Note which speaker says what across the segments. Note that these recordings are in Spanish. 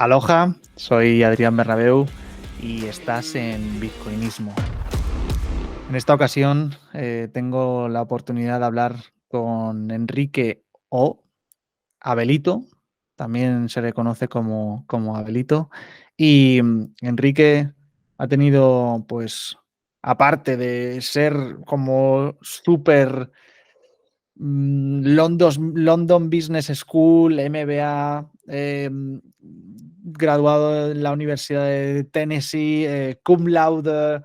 Speaker 1: Aloha, soy Adrián Bernabeu y estás en Bitcoinismo. En esta ocasión tengo la oportunidad de hablar con Enrique o Abelito, también se le conoce como Abelito, y Enrique ha tenido, pues, aparte de ser como súper London Business School, MBA, graduado en la Universidad de Tennessee, cum laude,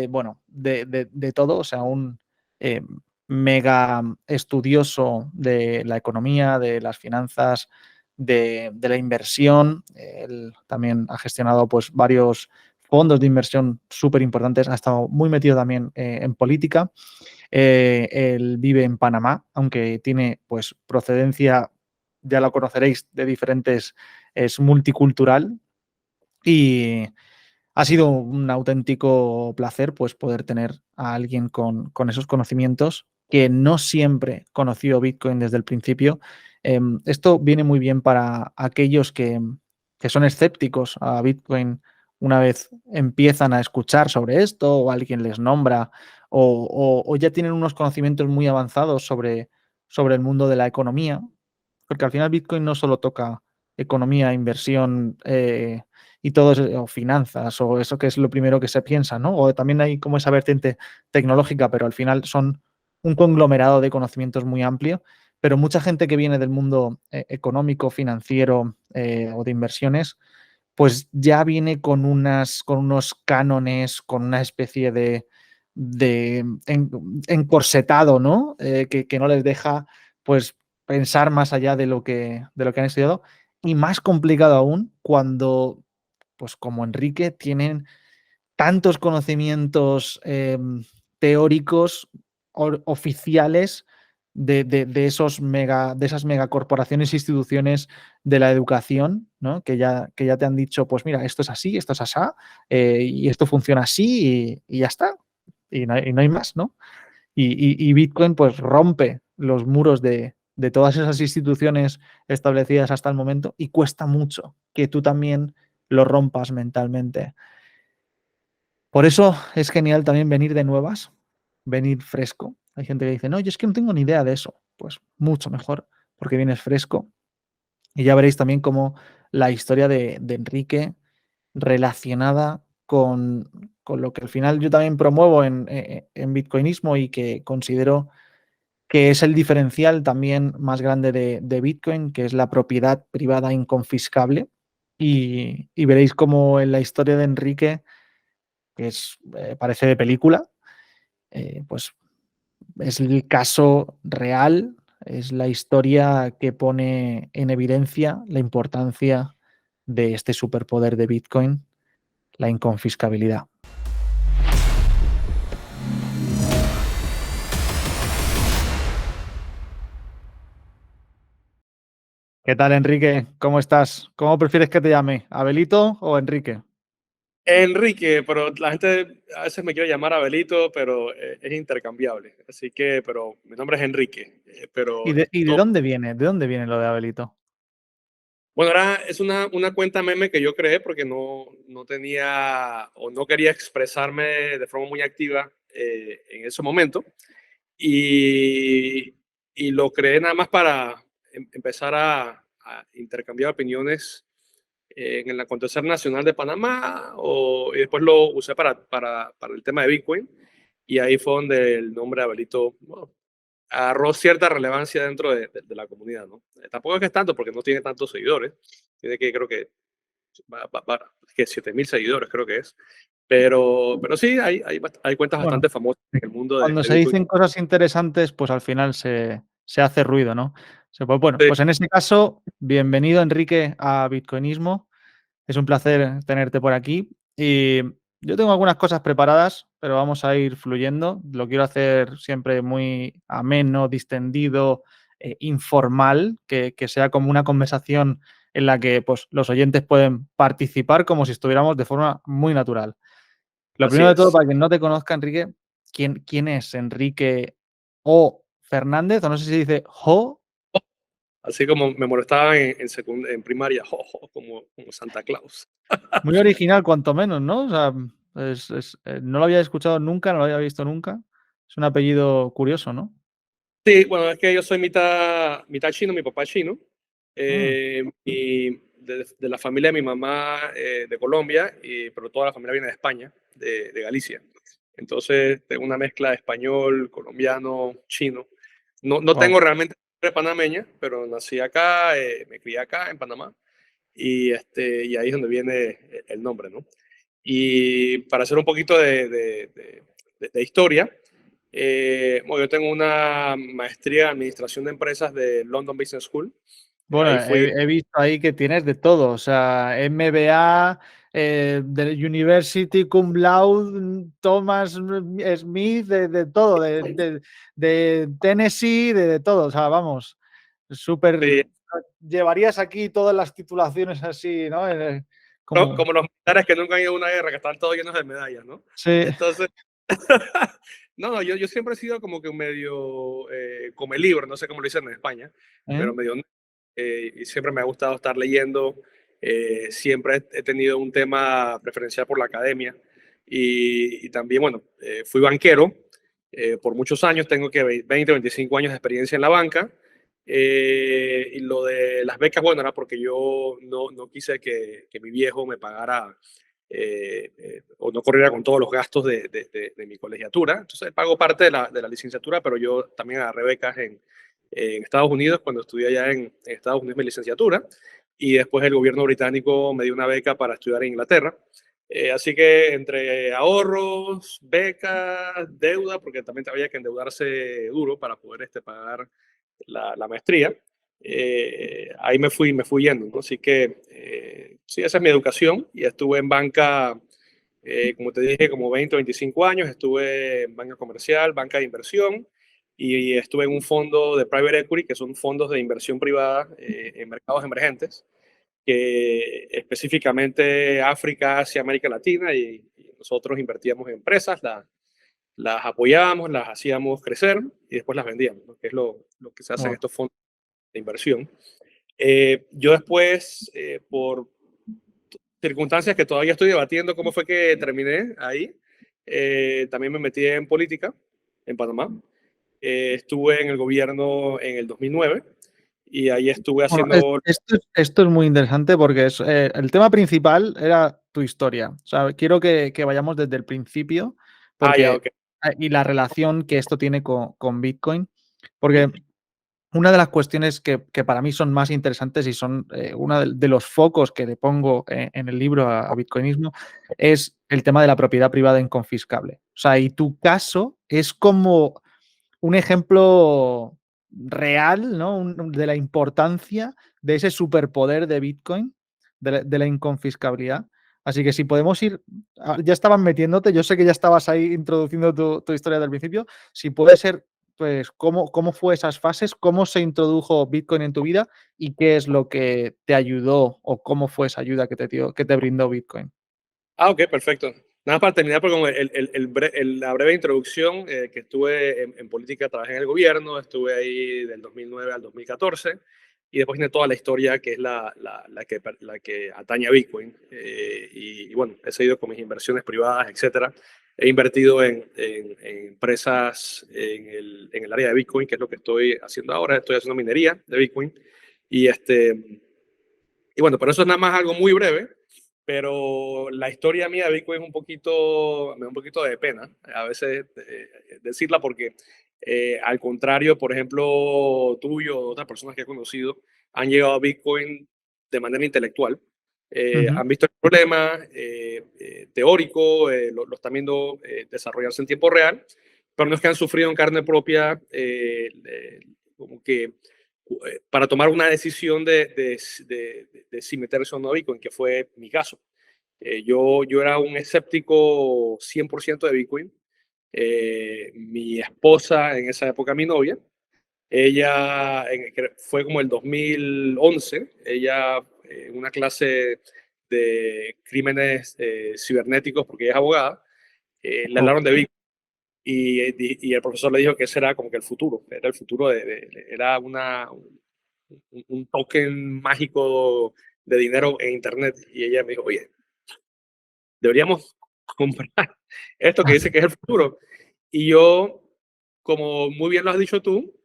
Speaker 1: bueno, de todo, o sea, un eh, mega estudioso de la economía, de las finanzas, de la inversión. Él también ha gestionado pues, varios fondos de inversión súper importantes, ha estado muy metido también en política. Él vive en Panamá, aunque tiene pues procedencia, ya lo conoceréis, de diferentes, es multicultural y ha sido un auténtico placer pues poder tener a alguien con esos conocimientos que no siempre conoció Bitcoin desde el principio. Esto viene muy bien para aquellos que son escépticos a Bitcoin una vez empiezan a escuchar sobre esto o alguien les nombra o ya tienen unos conocimientos muy avanzados sobre el mundo de la economía, porque al final Bitcoin no solo toca economía, inversión y todo eso, o finanzas, o eso que es lo primero que se piensa, ¿no? O también hay como esa vertiente tecnológica, pero al final son un conglomerado de conocimientos muy amplio. Pero mucha gente que viene del mundo económico, financiero o de inversiones, pues ya viene con unos cánones, con una especie de encorsetado, ¿no? Que no les deja, pues, pensar más allá de lo que han estudiado. Y más complicado aún cuando, pues como Enrique, tienen tantos conocimientos teóricos oficiales de esas megacorporaciones e instituciones de la educación, ¿no? Que ya te han dicho, pues mira, esto es así, esto es asá, y esto funciona así y ya está. Y no hay más, ¿no? Y Bitcoin pues rompe los muros de todas esas instituciones establecidas hasta el momento y cuesta mucho que tú también lo rompas mentalmente. Por eso es genial también venir de nuevas, venir fresco. Hay gente que dice, no, yo es que no tengo ni idea de eso. Pues mucho mejor, porque vienes fresco. Y ya veréis también cómo la historia de Enrique relacionada con lo que al final yo también promuevo en Bitcoinismo y que considero que es el diferencial también más grande de Bitcoin, que es la propiedad privada inconfiscable. Y veréis cómo en la historia de Enrique, que parece de película, pues es el caso real, es la historia que pone en evidencia la importancia de este superpoder de Bitcoin, la inconfiscabilidad. ¿Qué tal, Enrique? ¿Cómo estás? ¿Cómo prefieres que te llame? ¿Abelito o Enrique?
Speaker 2: Enrique, pero la gente a veces me quiere llamar Abelito, pero es intercambiable. Así que, pero mi nombre es Enrique.
Speaker 1: ¿Y
Speaker 2: Pero
Speaker 1: de dónde viene? ¿De dónde viene lo de Abelito?
Speaker 2: bueno, ahora es una cuenta meme que yo creé porque no tenía o no quería expresarme de forma muy activa en ese momento. Y, y lo creé nada más para empezar a intercambiar opiniones en el acontecer nacional de Panamá y después lo usé para el tema de Bitcoin y ahí fue donde el nombre de Abelito bueno, agarró cierta relevancia dentro de la comunidad, ¿no? Tampoco es que es tanto porque no tiene tantos seguidores, tiene que creo que, que 7.000 seguidores creo que es, pero sí hay cuentas
Speaker 1: Bueno,
Speaker 2: bastante famosas en el mundo
Speaker 1: cuando
Speaker 2: de
Speaker 1: se
Speaker 2: Bitcoin.
Speaker 1: dicen cosas interesantes, pues al final se hace ruido, ¿no? Bueno,
Speaker 2: Sí,
Speaker 1: pues en este caso, bienvenido, Enrique, a Bitcoinismo. Es un placer tenerte por aquí. Y yo tengo algunas cosas preparadas, pero vamos a ir fluyendo. Lo quiero hacer siempre muy ameno, distendido, informal, que sea como una conversación en la que pues, los oyentes pueden participar como si estuviéramos de forma muy natural. Lo
Speaker 2: así
Speaker 1: primero de todo,
Speaker 2: es.
Speaker 1: para quien no te conozca, Enrique, ¿quién es Enrique O. Fernández? O no sé si se dice Jo.
Speaker 2: Así como me molestaban en primaria, como Santa Claus.
Speaker 1: Muy original, cuanto menos, ¿no? O sea, no lo había escuchado nunca, no lo había visto nunca. Es un apellido curioso, ¿no?
Speaker 2: Sí, bueno, es que yo soy mitad chino, mi papá es chino,
Speaker 1: Mm,
Speaker 2: y de la familia de mi mamá de Colombia, pero toda la familia viene de España, de Galicia. Entonces tengo una mezcla de español, colombiano, chino. No
Speaker 1: wow.
Speaker 2: tengo realmente sangre panameña, pero nací acá, me crié acá en Panamá, y ahí es donde viene el nombre, ¿no? Y para hacer un poquito de historia, bueno, yo tengo una maestría en administración de empresas de London Business School.
Speaker 1: Bueno,
Speaker 2: Ahí fui,
Speaker 1: he visto ahí que tienes de todo, o sea, MBA, de University Cum Laude, Thomas Smith, de todo, de Tennessee, de todo, o sea, vamos, súper,
Speaker 2: sí,
Speaker 1: llevarías aquí todas las titulaciones así, ¿no? Como,
Speaker 2: como los militares que nunca han ido a una guerra, que están todos llenos de medallas, ¿no?
Speaker 1: sí,
Speaker 2: Entonces, no, yo siempre he sido como que un medio come libro, no sé cómo lo dicen en España,
Speaker 1: ¿eh?
Speaker 2: pero medio, y siempre me ha gustado estar leyendo. Siempre he tenido un tema preferencial por la academia, y también, bueno, fui banquero por muchos años, tengo que 20, 25 años de experiencia en la banca. Y lo de las becas, bueno, era porque yo no quise que mi viejo me pagara o no corriera con todos los gastos de mi colegiatura. Entonces pago parte de la licenciatura, pero yo también agarré becas en Estados Unidos cuando estudié allá en Estados Unidos mi licenciatura, y después el gobierno británico me dio una beca para estudiar en Inglaterra. Así que entre ahorros, becas, deuda, porque también había que endeudarse duro para poder pagar la maestría, ahí me fui yendo, ¿no? Así que sí, esa es mi educación, y estuve en banca, como te dije, como 20 o 25 años. Estuve en banca comercial, banca de inversión, y estuve en un fondo de private equity, que son fondos de inversión privada en mercados emergentes, que específicamente África, Asia, América Latina, y nosotros invertíamos en empresas, las apoyábamos, las hacíamos crecer y después las vendíamos, ¿no? Que es lo que se hace en
Speaker 1: Wow.
Speaker 2: estos fondos de inversión. Yo después, por circunstancias que todavía estoy debatiendo cómo fue que terminé ahí, también me metí en política en Panamá. Estuve en el gobierno en el 2009, y ahí estuve
Speaker 1: Bueno,
Speaker 2: haciendo...
Speaker 1: esto es muy interesante porque el tema principal era tu historia. O sea, quiero que vayamos desde el principio
Speaker 2: Ah, ya,
Speaker 1: porque,
Speaker 2: ok.
Speaker 1: y la relación que esto tiene con Bitcoin, porque una de las cuestiones que para mí son más interesantes y son uno de los focos que le pongo en el libro a Bitcoinismo es el tema de la propiedad privada inconfiscable. O sea, y tu caso es como un ejemplo real, ¿no? De la importancia de ese superpoder de Bitcoin, de la inconfiscabilidad. Así que si podemos ir, ya estaban metiéndote, yo sé que ya estabas ahí introduciendo tu historia del principio, si puede ser, pues, cómo fue esas fases, cómo se introdujo Bitcoin en tu vida y qué es lo que te ayudó o cómo fue esa ayuda que te brindó Bitcoin.
Speaker 2: Ah, ok, perfecto. Nada más para terminar, porque con la breve introducción, que estuve en política, trabajé en el gobierno, estuve ahí del 2009 al 2014, y después viene toda la historia que es la que atañe a Bitcoin. Y bueno, he seguido con mis inversiones privadas, etcétera. He invertido en empresas en el área de Bitcoin, que es lo que estoy haciendo ahora. Estoy haciendo minería de Bitcoin. Y, y bueno, pero eso es nada más algo muy breve. Pero la historia mía de Bitcoin es me da un poquito de pena a veces decirla, porque al contrario, por ejemplo, tuyo o otras personas que he conocido han llegado a Bitcoin de manera intelectual.
Speaker 1: Ujú.
Speaker 2: Han visto el problema teórico, lo están viendo desarrollarse en tiempo real, pero no es que han sufrido en carne propia, como que para tomar una decisión de si meterse o no a Bitcoin, que fue mi caso. Yo era un escéptico 100% de Bitcoin. Mi esposa, en esa época mi novia, ella fue como el 2011, ella en una clase de crímenes cibernéticos, porque ella es abogada, le
Speaker 1: Oh,
Speaker 2: hablaron de Bitcoin, y el profesor le dijo que ese era como que el futuro, era el futuro era un token mágico de dinero en internet. Y ella me dijo, oye, deberíamos comprar esto que dice que es el futuro. Y yo, como muy bien lo has dicho tú,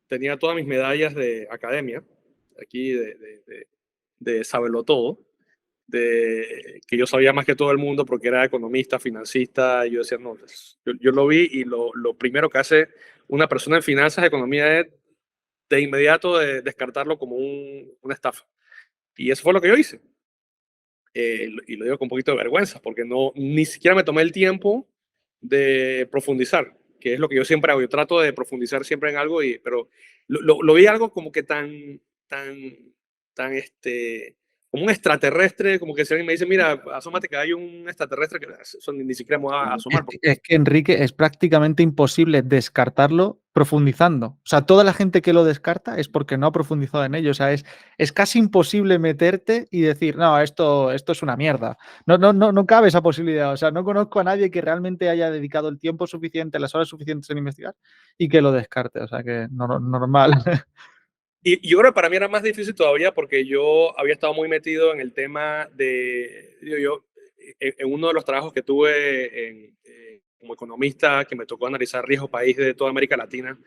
Speaker 2: tenía todas mis medallas de academia, aquí de saberlo todo, de que yo sabía más que todo el mundo porque era economista, financista, y yo decía, no, yo lo vi y lo primero que hace una persona en finanzas, economía, es de inmediato descartarlo como una estafa. Y eso fue lo que yo hice. Y lo digo con un poquito de vergüenza, porque no, ni siquiera me tomé el tiempo de profundizar, que es lo que yo siempre hago. Yo trato de profundizar siempre en algo, pero lo vi algo como que tan, como un extraterrestre, como que si alguien me dice, mira, asómate que hay un extraterrestre, que eso ni siquiera me va a asomar.
Speaker 1: Es que, Enrique, es prácticamente imposible descartarlo profundizando. O sea, toda la gente que lo descarta es porque no ha profundizado en ello. O sea, es casi imposible meterte y decir, no, esto es una mierda. No cabe esa posibilidad. O sea, no conozco a nadie que realmente haya dedicado el tiempo suficiente, las horas suficientes en investigar y que lo descarte. O sea, que normal.
Speaker 2: Y yo creo que para mí era más difícil todavía porque yo había estado muy metido en el tema en uno de los trabajos que tuve como economista, que me tocó analizar riesgo país de toda América Latina.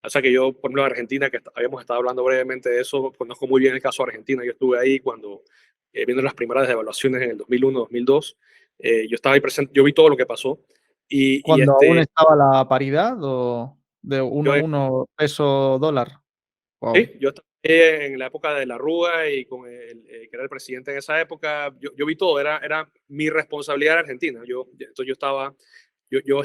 Speaker 2: O sea que yo, por ejemplo, en Argentina, que habíamos estado hablando brevemente de eso, conozco muy bien el caso de Argentina. Yo estuve ahí cuando, viendo las primeras devaluaciones en el 2001, 2002. Yo estaba ahí presente, yo vi todo lo que pasó. Y
Speaker 1: Cuando aún estaba la paridad o de
Speaker 2: yo
Speaker 1: 1 peso dólar.
Speaker 2: Sí,
Speaker 1: Wow.
Speaker 2: yo estaba en la época de la Rúa y con que era el presidente en esa época, yo vi todo, era mi responsabilidad en Argentina. Entonces yo estaba, yo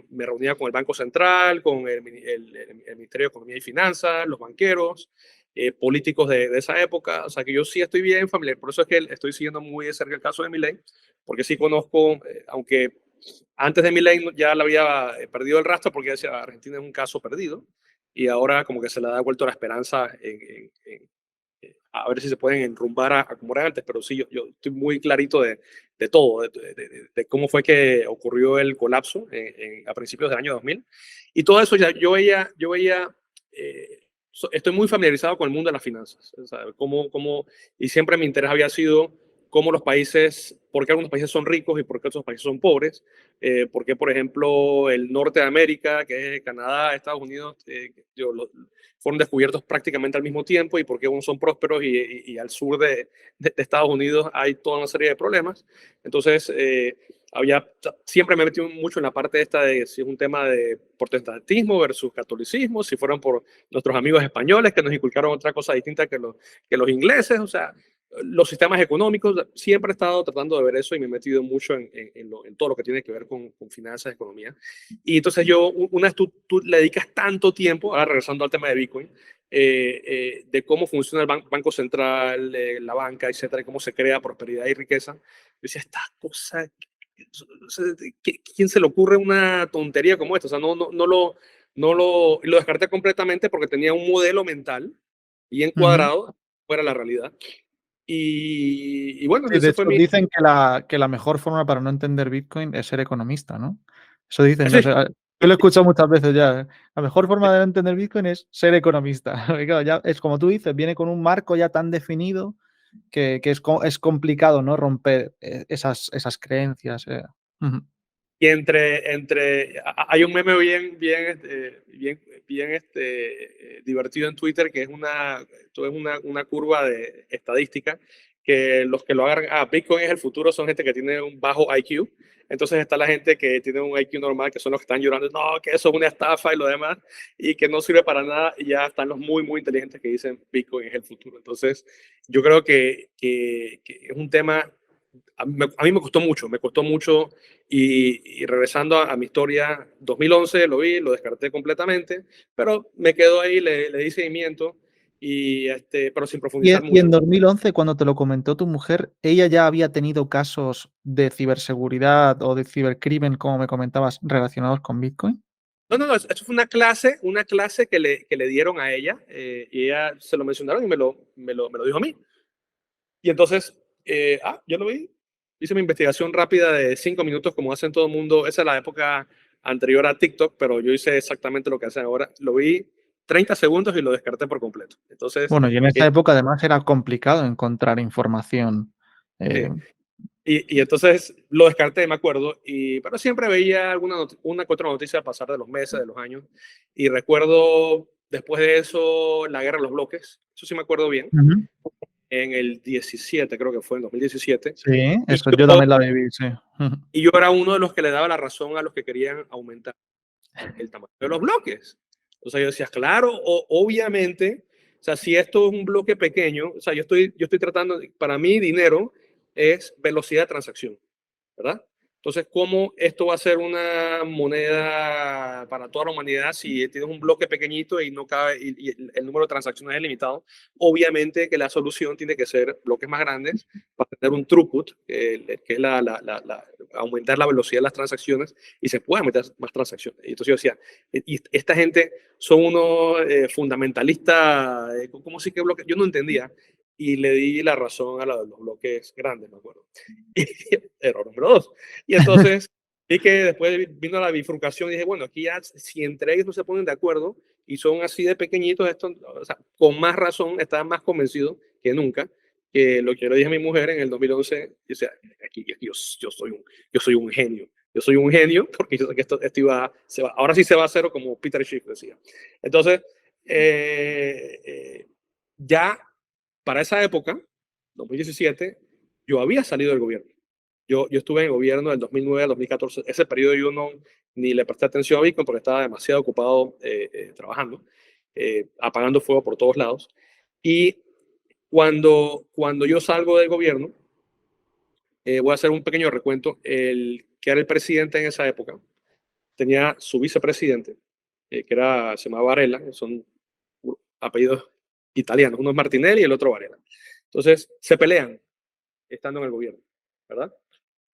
Speaker 2: me reunía con el Banco Central, con el Ministerio de Economía y Finanzas, los banqueros, políticos de esa época. O sea que yo sí estoy bien familiar. Por eso es que estoy siguiendo muy de cerca el caso de Milei, porque sí conozco, aunque antes de Milei ya le había perdido el rastro, porque decía Argentina es un caso perdido y ahora como que se le ha devuelto la esperanza a ver si se pueden enrumbar a como era antes, pero sí, yo estoy muy clarito de todo, de cómo fue que ocurrió el colapso a principios del año 2000. Y todo eso ya yo veía estoy muy familiarizado con el mundo de las finanzas, o sea, y siempre mi interés había sido cómo los países, por qué algunos países son ricos y por qué otros países son pobres, por qué, por ejemplo, el norte de América, que es Canadá, Estados Unidos, fueron descubiertos prácticamente al mismo tiempo y por qué unos son prósperos y al sur de Estados Unidos hay toda una serie de problemas. Entonces, siempre me he metido mucho en la parte esta de si es un tema de protestantismo versus catolicismo, si fueron por nuestros amigos españoles que nos inculcaron otra cosa distinta que los ingleses, o sea, los sistemas económicos, siempre he estado tratando de ver eso y me he metido mucho en todo lo que tiene que ver con finanzas, economía. Y entonces una vez tú le dedicas tanto tiempo, ahora regresando al tema de Bitcoin, de cómo funciona el Banco Central, la banca, etcétera, y cómo se crea prosperidad y riqueza, yo decía, esta cosa, ¿quién se le ocurre una tontería como esta? O sea, lo descarté completamente porque tenía un modelo mental bien
Speaker 1: Ujú.
Speaker 2: cuadrado fuera de la realidad. Y bueno,
Speaker 1: Sí, de
Speaker 2: ese
Speaker 1: hecho,
Speaker 2: fue mi...
Speaker 1: dicen que la mejor forma para no entender Bitcoin es ser economista, ¿no? Eso dicen, no
Speaker 2: Sí,
Speaker 1: sé, yo lo he escuchado muchas veces ya. La mejor forma de no entender Bitcoin es ser economista. Porque claro, ya es como tú dices, viene con un marco ya tan definido que es complicado, ¿no? Romper esas creencias. Ujú.
Speaker 2: y hay un meme bien divertido en Twitter que es una curva de estadística que los que lo agarran, Bitcoin es el futuro, son gente que tiene un bajo IQ. Entonces está la gente que tiene un IQ normal, que son los que están llorando, no, que eso es una estafa y lo demás, y que no sirve para nada. Y ya están los muy, muy inteligentes que dicen Bitcoin es el futuro. Entonces, yo creo que es un tema, a mí me costó mucho y regresando a mi historia, 2011 lo vi, lo descarté completamente, pero me quedo ahí, le di seguimiento, pero sin profundizar
Speaker 1: Y en
Speaker 2: mucho.
Speaker 1: 2011, cuando te lo comentó tu mujer, ¿ella ya había tenido casos de ciberseguridad o de cibercrimen, como me comentabas, relacionados con Bitcoin?
Speaker 2: No, no, no, eso fue una clase que le dieron a ella y ella se lo mencionaron y me lo dijo a mí. Y entonces, yo lo vi, hice mi investigación rápida de 5 minutos como hacen todo el mundo. Esa es la época anterior a TikTok, pero yo hice exactamente lo que hacen ahora. Lo vi 30 segundos y lo descarté por completo. Entonces,
Speaker 1: Bueno, y en esa época además era complicado encontrar información.
Speaker 2: sí. Y entonces lo descarté, me acuerdo, pero siempre veía una que otra noticia al pasar de los meses, de los años, y recuerdo después de eso la guerra de los bloques, eso sí me acuerdo bien,
Speaker 1: Ujú.
Speaker 2: en el 17, creo que fue en 2017,
Speaker 1: Sí,
Speaker 2: y
Speaker 1: eso yo también la viví, sí. Ujú.
Speaker 2: y yo era uno de los que le daba la razón a los que querían aumentar el tamaño de los bloques. O sea, yo decía, claro, obviamente, o sea, si esto es un bloque pequeño, o sea, yo estoy tratando, para mí dinero es velocidad de transacción, ¿verdad? Entonces, ¿cómo esto va a ser una moneda para toda la humanidad si tienes un bloque pequeñito y no cabe y el número de transacciones es limitado? Obviamente que la solución tiene que ser bloques más grandes para tener un throughput, que es aumentar la velocidad de las transacciones y se pueden meter más transacciones. Y entonces yo decía, y esta gente son unos fundamentalistas, ¿cómo sí que bloques? Yo no entendía y le di la razón a los bloques grandes, me acuerdo. Error número 2. Y entonces vi que después vino la bifurcación y dije, bueno, aquí ya si entre ellos no se ponen de acuerdo y son así de pequeñitos, esto, o sea, con más razón, estaba más convencido que nunca que lo que le dije a mi mujer en el 2011, o sea, aquí yo soy un genio. Yo soy un genio porque yo sé que esto ahora sí se va a hacer como Peter Schiff decía. Entonces, ya para esa época, 2017, yo había salido del gobierno. Yo estuve en el gobierno del 2009 al 2014. Ese periodo yo no ni le presté atención a Bitcoin porque estaba demasiado ocupado trabajando, apagando fuego por todos lados. Y cuando yo salgo del gobierno, voy a hacer un pequeño recuento. El que era el presidente en esa época tenía su vicepresidente, se llamaba Varela, son apellidos italianos. Uno es Martinelli y el otro Varela. Entonces se pelean estando en el gobierno, ¿verdad?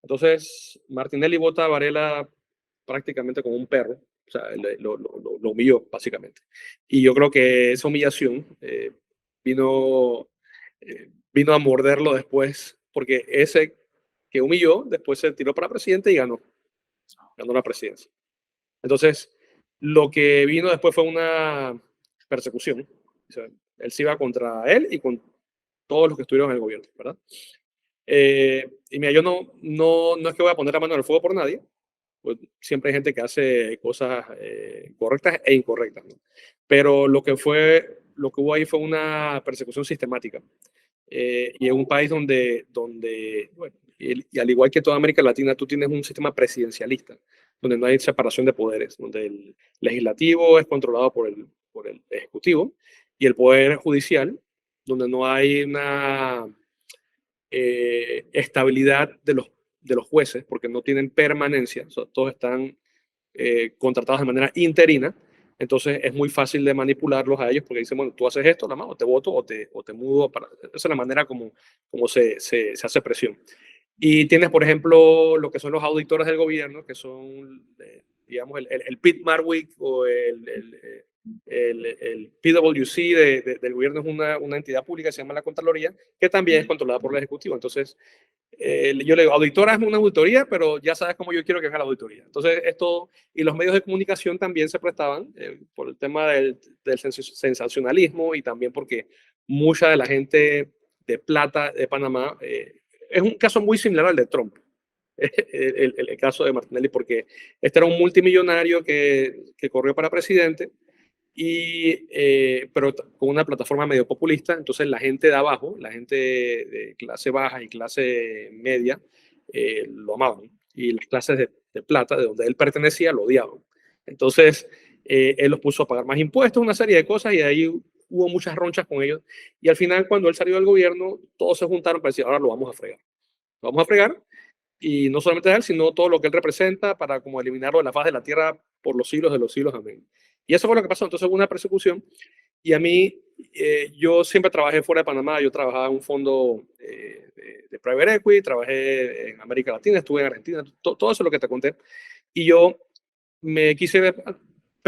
Speaker 2: Entonces, Martinelli vota a Varela prácticamente como un perro, o sea, lo humilló, básicamente. Y yo creo que esa humillación vino a morderlo después, porque ese que humilló, después se tiró para presidente y ganó la presidencia. Entonces, lo que vino después fue una persecución. O sea, él se iba contra él y con todos los que estuvieron en el gobierno, ¿verdad? Y mira, yo no es que voy a poner la mano en el fuego por nadie, pues siempre hay gente que hace cosas correctas e incorrectas, ¿no? Pero lo que hubo ahí fue una persecución sistemática. Y en un país donde bueno, y al igual que toda América Latina, tú tienes un sistema presidencialista, donde no hay separación de poderes, donde el legislativo es controlado por el ejecutivo y el poder judicial, donde no hay una estabilidad de los jueces, porque no tienen permanencia, o sea, todos están contratados de manera interina, entonces es muy fácil de manipularlos a ellos porque dicen, bueno, tú haces esto, nada más, o te voto o te mudo. Esa es la manera como se hace presión. Y tienes, por ejemplo, lo que son los auditores del gobierno, que son, digamos, el Pete Marwick o el PwC del gobierno es una entidad pública que se llama la Contraloría, que también es controlada por el Ejecutivo. Entonces, yo le digo, auditora es una auditoría, pero ya sabes cómo yo quiero que haga la auditoría. Entonces, esto, y los medios de comunicación también se prestaban por el tema del sensacionalismo y también porque mucha de la gente de plata de Panamá, es un caso muy similar al de Trump, el caso de Martinelli, porque este era un multimillonario que corrió para presidente, pero con una plataforma medio populista. Entonces la gente de abajo, la gente de clase baja y clase media, lo amaban, y las clases de plata, de donde él pertenecía, lo odiaban. Entonces él los puso a pagar más impuestos, una serie de cosas, y de ahí hubo muchas ronchas con ellos. Y al final, cuando él salió del gobierno, todos se juntaron para decir, ahora lo vamos a fregar. Lo vamos a fregar, y no solamente a él, sino todo lo que él representa, para como eliminarlo de la faz de la tierra por los siglos de los siglos. Amén. Y eso fue lo que pasó. Entonces hubo una persecución, y a mí, yo siempre trabajé fuera de Panamá. Yo trabajaba en un fondo de private equity, trabajé en América Latina, estuve en Argentina, todo eso es lo que te conté. Y yo me quise,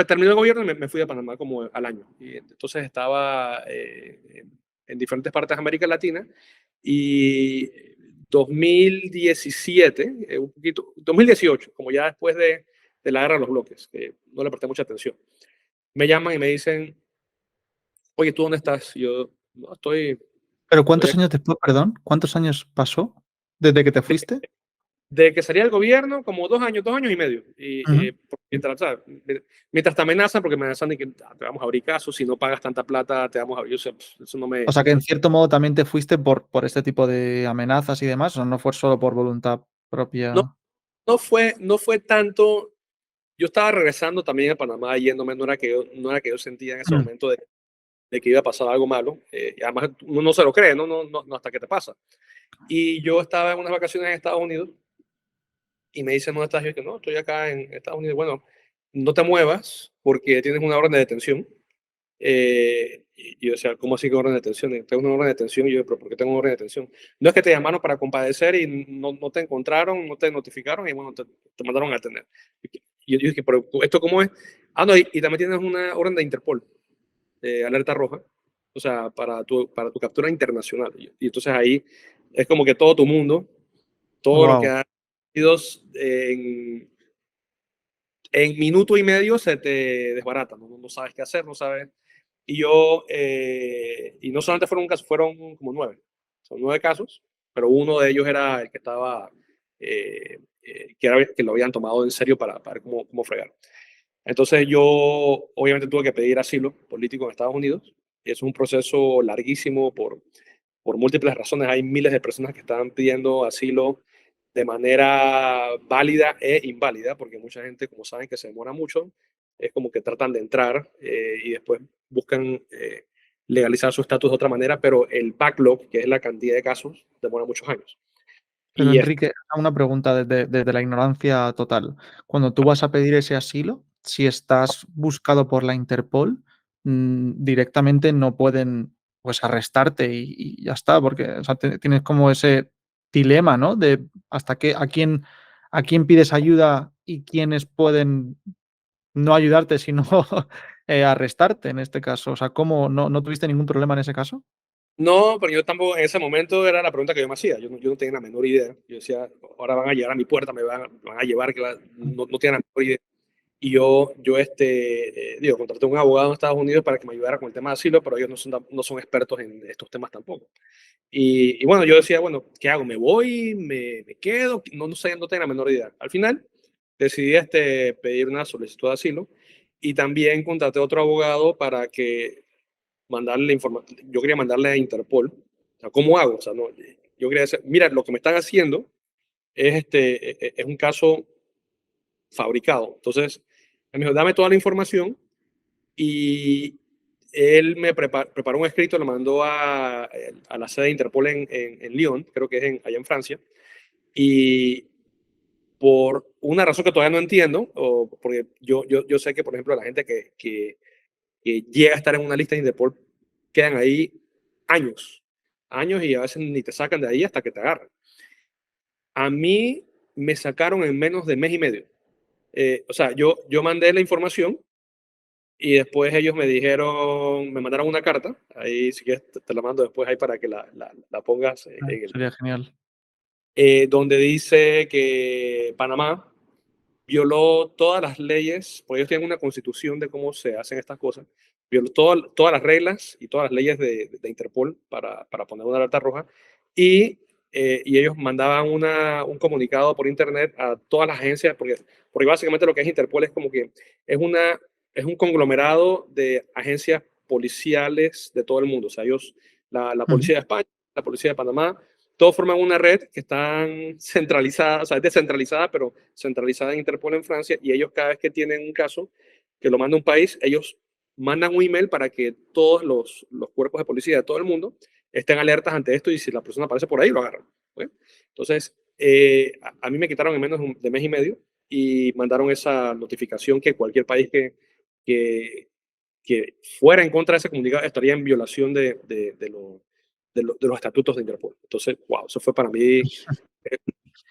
Speaker 2: terminé el gobierno y me fui a Panamá como al año. Y entonces estaba en diferentes partes de América Latina, y 2017, un poquito, 2018, como ya después de la guerra de los bloques, que no le presté mucha atención, me llaman y me dicen, oye, ¿tú dónde estás? Yo, no,
Speaker 1: Pero
Speaker 2: estoy
Speaker 1: ¿cuántos
Speaker 2: acá.
Speaker 1: años después, perdón? ¿Cuántos años pasó desde que te fuiste?
Speaker 2: De que salía el gobierno, como 2 años y medio.
Speaker 1: Ujú.
Speaker 2: Mientras, ¿sabes? Mientras te amenazan, porque me amenazan de que te vamos a abrir casos, si no pagas tanta plata, te vamos a abrir. O sea, eso no
Speaker 1: O
Speaker 2: me.
Speaker 1: sea, que en cierto modo también te fuiste por este tipo de amenazas y demás, o no fue solo por voluntad
Speaker 2: No,
Speaker 1: propia.
Speaker 2: no fue tanto. Yo estaba regresando también a Panamá, yéndome, no era que yo sentía en ese
Speaker 1: Mm.
Speaker 2: momento de que iba a pasar algo malo. Y además, uno no se lo cree, no hasta que te pasa. Y yo estaba en unas vacaciones en Estados Unidos y me dicen, ¿dónde estás? Yo que no, estoy acá en Estados Unidos. Bueno, no te muevas porque tienes una orden de detención. Y yo decía, ¿cómo así que orden de detención? Tengo una orden de detención. Y yo, ¿pero por qué tengo una orden de detención? No es que te llamaron para compadecer y no te encontraron, no te notificaron y bueno, te mandaron a atender. Y yo dije, ¿pero esto cómo es? Ah, no, y también tienes una orden de Interpol, de alerta roja, o sea, para tu captura internacional. Y entonces ahí es como que todo tu mundo, todo lo que
Speaker 1: Wow.
Speaker 2: ha sido en minuto y medio se te desbarata, no sabes qué hacer, no sabes. Y no solamente fueron un caso, fueron como 9. Son 9 casos, pero uno de ellos era el que estaba, que lo habían tomado en serio para ver cómo fregar. Entonces yo obviamente tuve que pedir asilo político en Estados Unidos. Y es un proceso larguísimo por múltiples razones. Hay miles de personas que están pidiendo asilo de manera válida e inválida, porque mucha gente, como saben que se demora mucho, es como que tratan de entrar y después buscan legalizar su estatus de otra manera, pero el backlog, que es la cantidad de casos, demora muchos años.
Speaker 1: Pero
Speaker 2: Y es,
Speaker 1: Enrique, una pregunta desde la ignorancia total. Cuando tú vas a pedir ese asilo, si estás buscado por la Interpol, directamente no pueden, pues, arrestarte y ya está, porque, o sea, tienes como ese dilema, ¿no? De hasta qué a quién pides ayuda y quiénes pueden no ayudarte, sino, arrestarte en este caso. O sea, ¿cómo no tuviste ningún problema en ese caso?
Speaker 2: no, pero yo tampoco, en ese momento era la pregunta que yo me hacía. Yo no tenía la menor idea. Yo decía, ahora van a llegar a mi puerta, me van a llevar, no tenía la menor idea. Y digo, contraté a un abogado en Estados Unidos para que me ayudara con el tema de asilo, pero ellos no son expertos en estos temas tampoco. Y bueno, yo decía, bueno, ¿qué hago? ¿Me voy? ¿Me quedo? No sé, no tengo la menor idea. Al final decidí pedir una solicitud de asilo y también contraté a otro abogado para que mandarle información. Yo quería mandarle a Interpol. O sea, ¿cómo hago? O sea, no, yo quería decir, mira, lo que me están haciendo es un caso fabricado. Entonces, él me dijo, dame toda la información y él me preparó un escrito, lo mandó a la sede de Interpol en Lyon, creo que es allá en Francia, y por una razón que todavía no entiendo, porque yo sé que, por ejemplo, la gente que llega a estar en una lista de Interpol quedan ahí años, años y a veces ni te sacan de ahí hasta que te agarran. A mí me sacaron en menos de mes y medio. O sea, yo mandé la información y después ellos me mandaron una carta, ahí si quieres te la mando después ahí para que la pongas
Speaker 1: Sería genial.
Speaker 2: donde dice que Panamá violó todas las leyes, porque ellos tienen una constitución de cómo se hacen estas cosas, violó todas las reglas y todas las leyes de Interpol para poner una alerta roja, y ellos mandaban un comunicado por internet a todas las agencias, porque básicamente lo que es Interpol es como que es, una, es un conglomerado de agencias policiales de todo el mundo, o sea, la
Speaker 1: Ujú.
Speaker 2: policía de España, la policía de Panamá, todos forman una red que están centralizadas, o sea, es descentralizada, pero centralizada en Interpol en Francia, y ellos cada vez que tienen un caso que lo manda un país, ellos mandan un email para que todos los cuerpos de policía de todo el mundo estén alertas ante esto y si la persona aparece por ahí, lo agarran. ¿Okay? Entonces, a mí me quitaron en menos de mes y medio y mandaron esa notificación que cualquier país que, que fuera en contra de ese comunicado estaría en violación de los estatutos de Interpol. Entonces, wow, eso fue para mí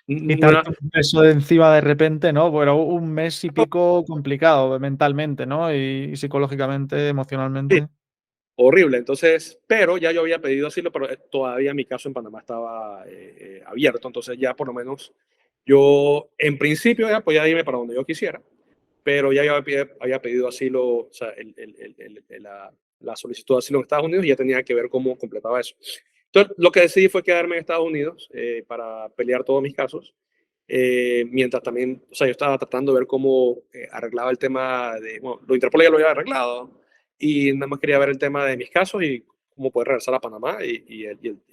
Speaker 2: una,
Speaker 1: Quitarte un peso de encima de repente, ¿no? Pero un mes y pico complicado mentalmente, ¿no? Y psicológicamente, emocionalmente.
Speaker 2: horrible. Entonces, pero ya yo había pedido asilo, pero todavía mi caso en Panamá estaba abierto. Entonces, ya por lo menos yo, en principio, ya podía irme para donde yo quisiera, pero ya yo había pedido asilo, o sea, la solicitud de asilo en Estados Unidos y ya tenía que ver cómo completaba eso. Entonces, lo que decidí fue quedarme en Estados Unidos para pelear todos mis casos. Mientras también, o sea, yo estaba tratando de ver cómo arreglaba el tema de, bueno, lo Interpol ya lo había arreglado y nada más quería ver el tema de mis casos y cómo poder regresar a Panamá y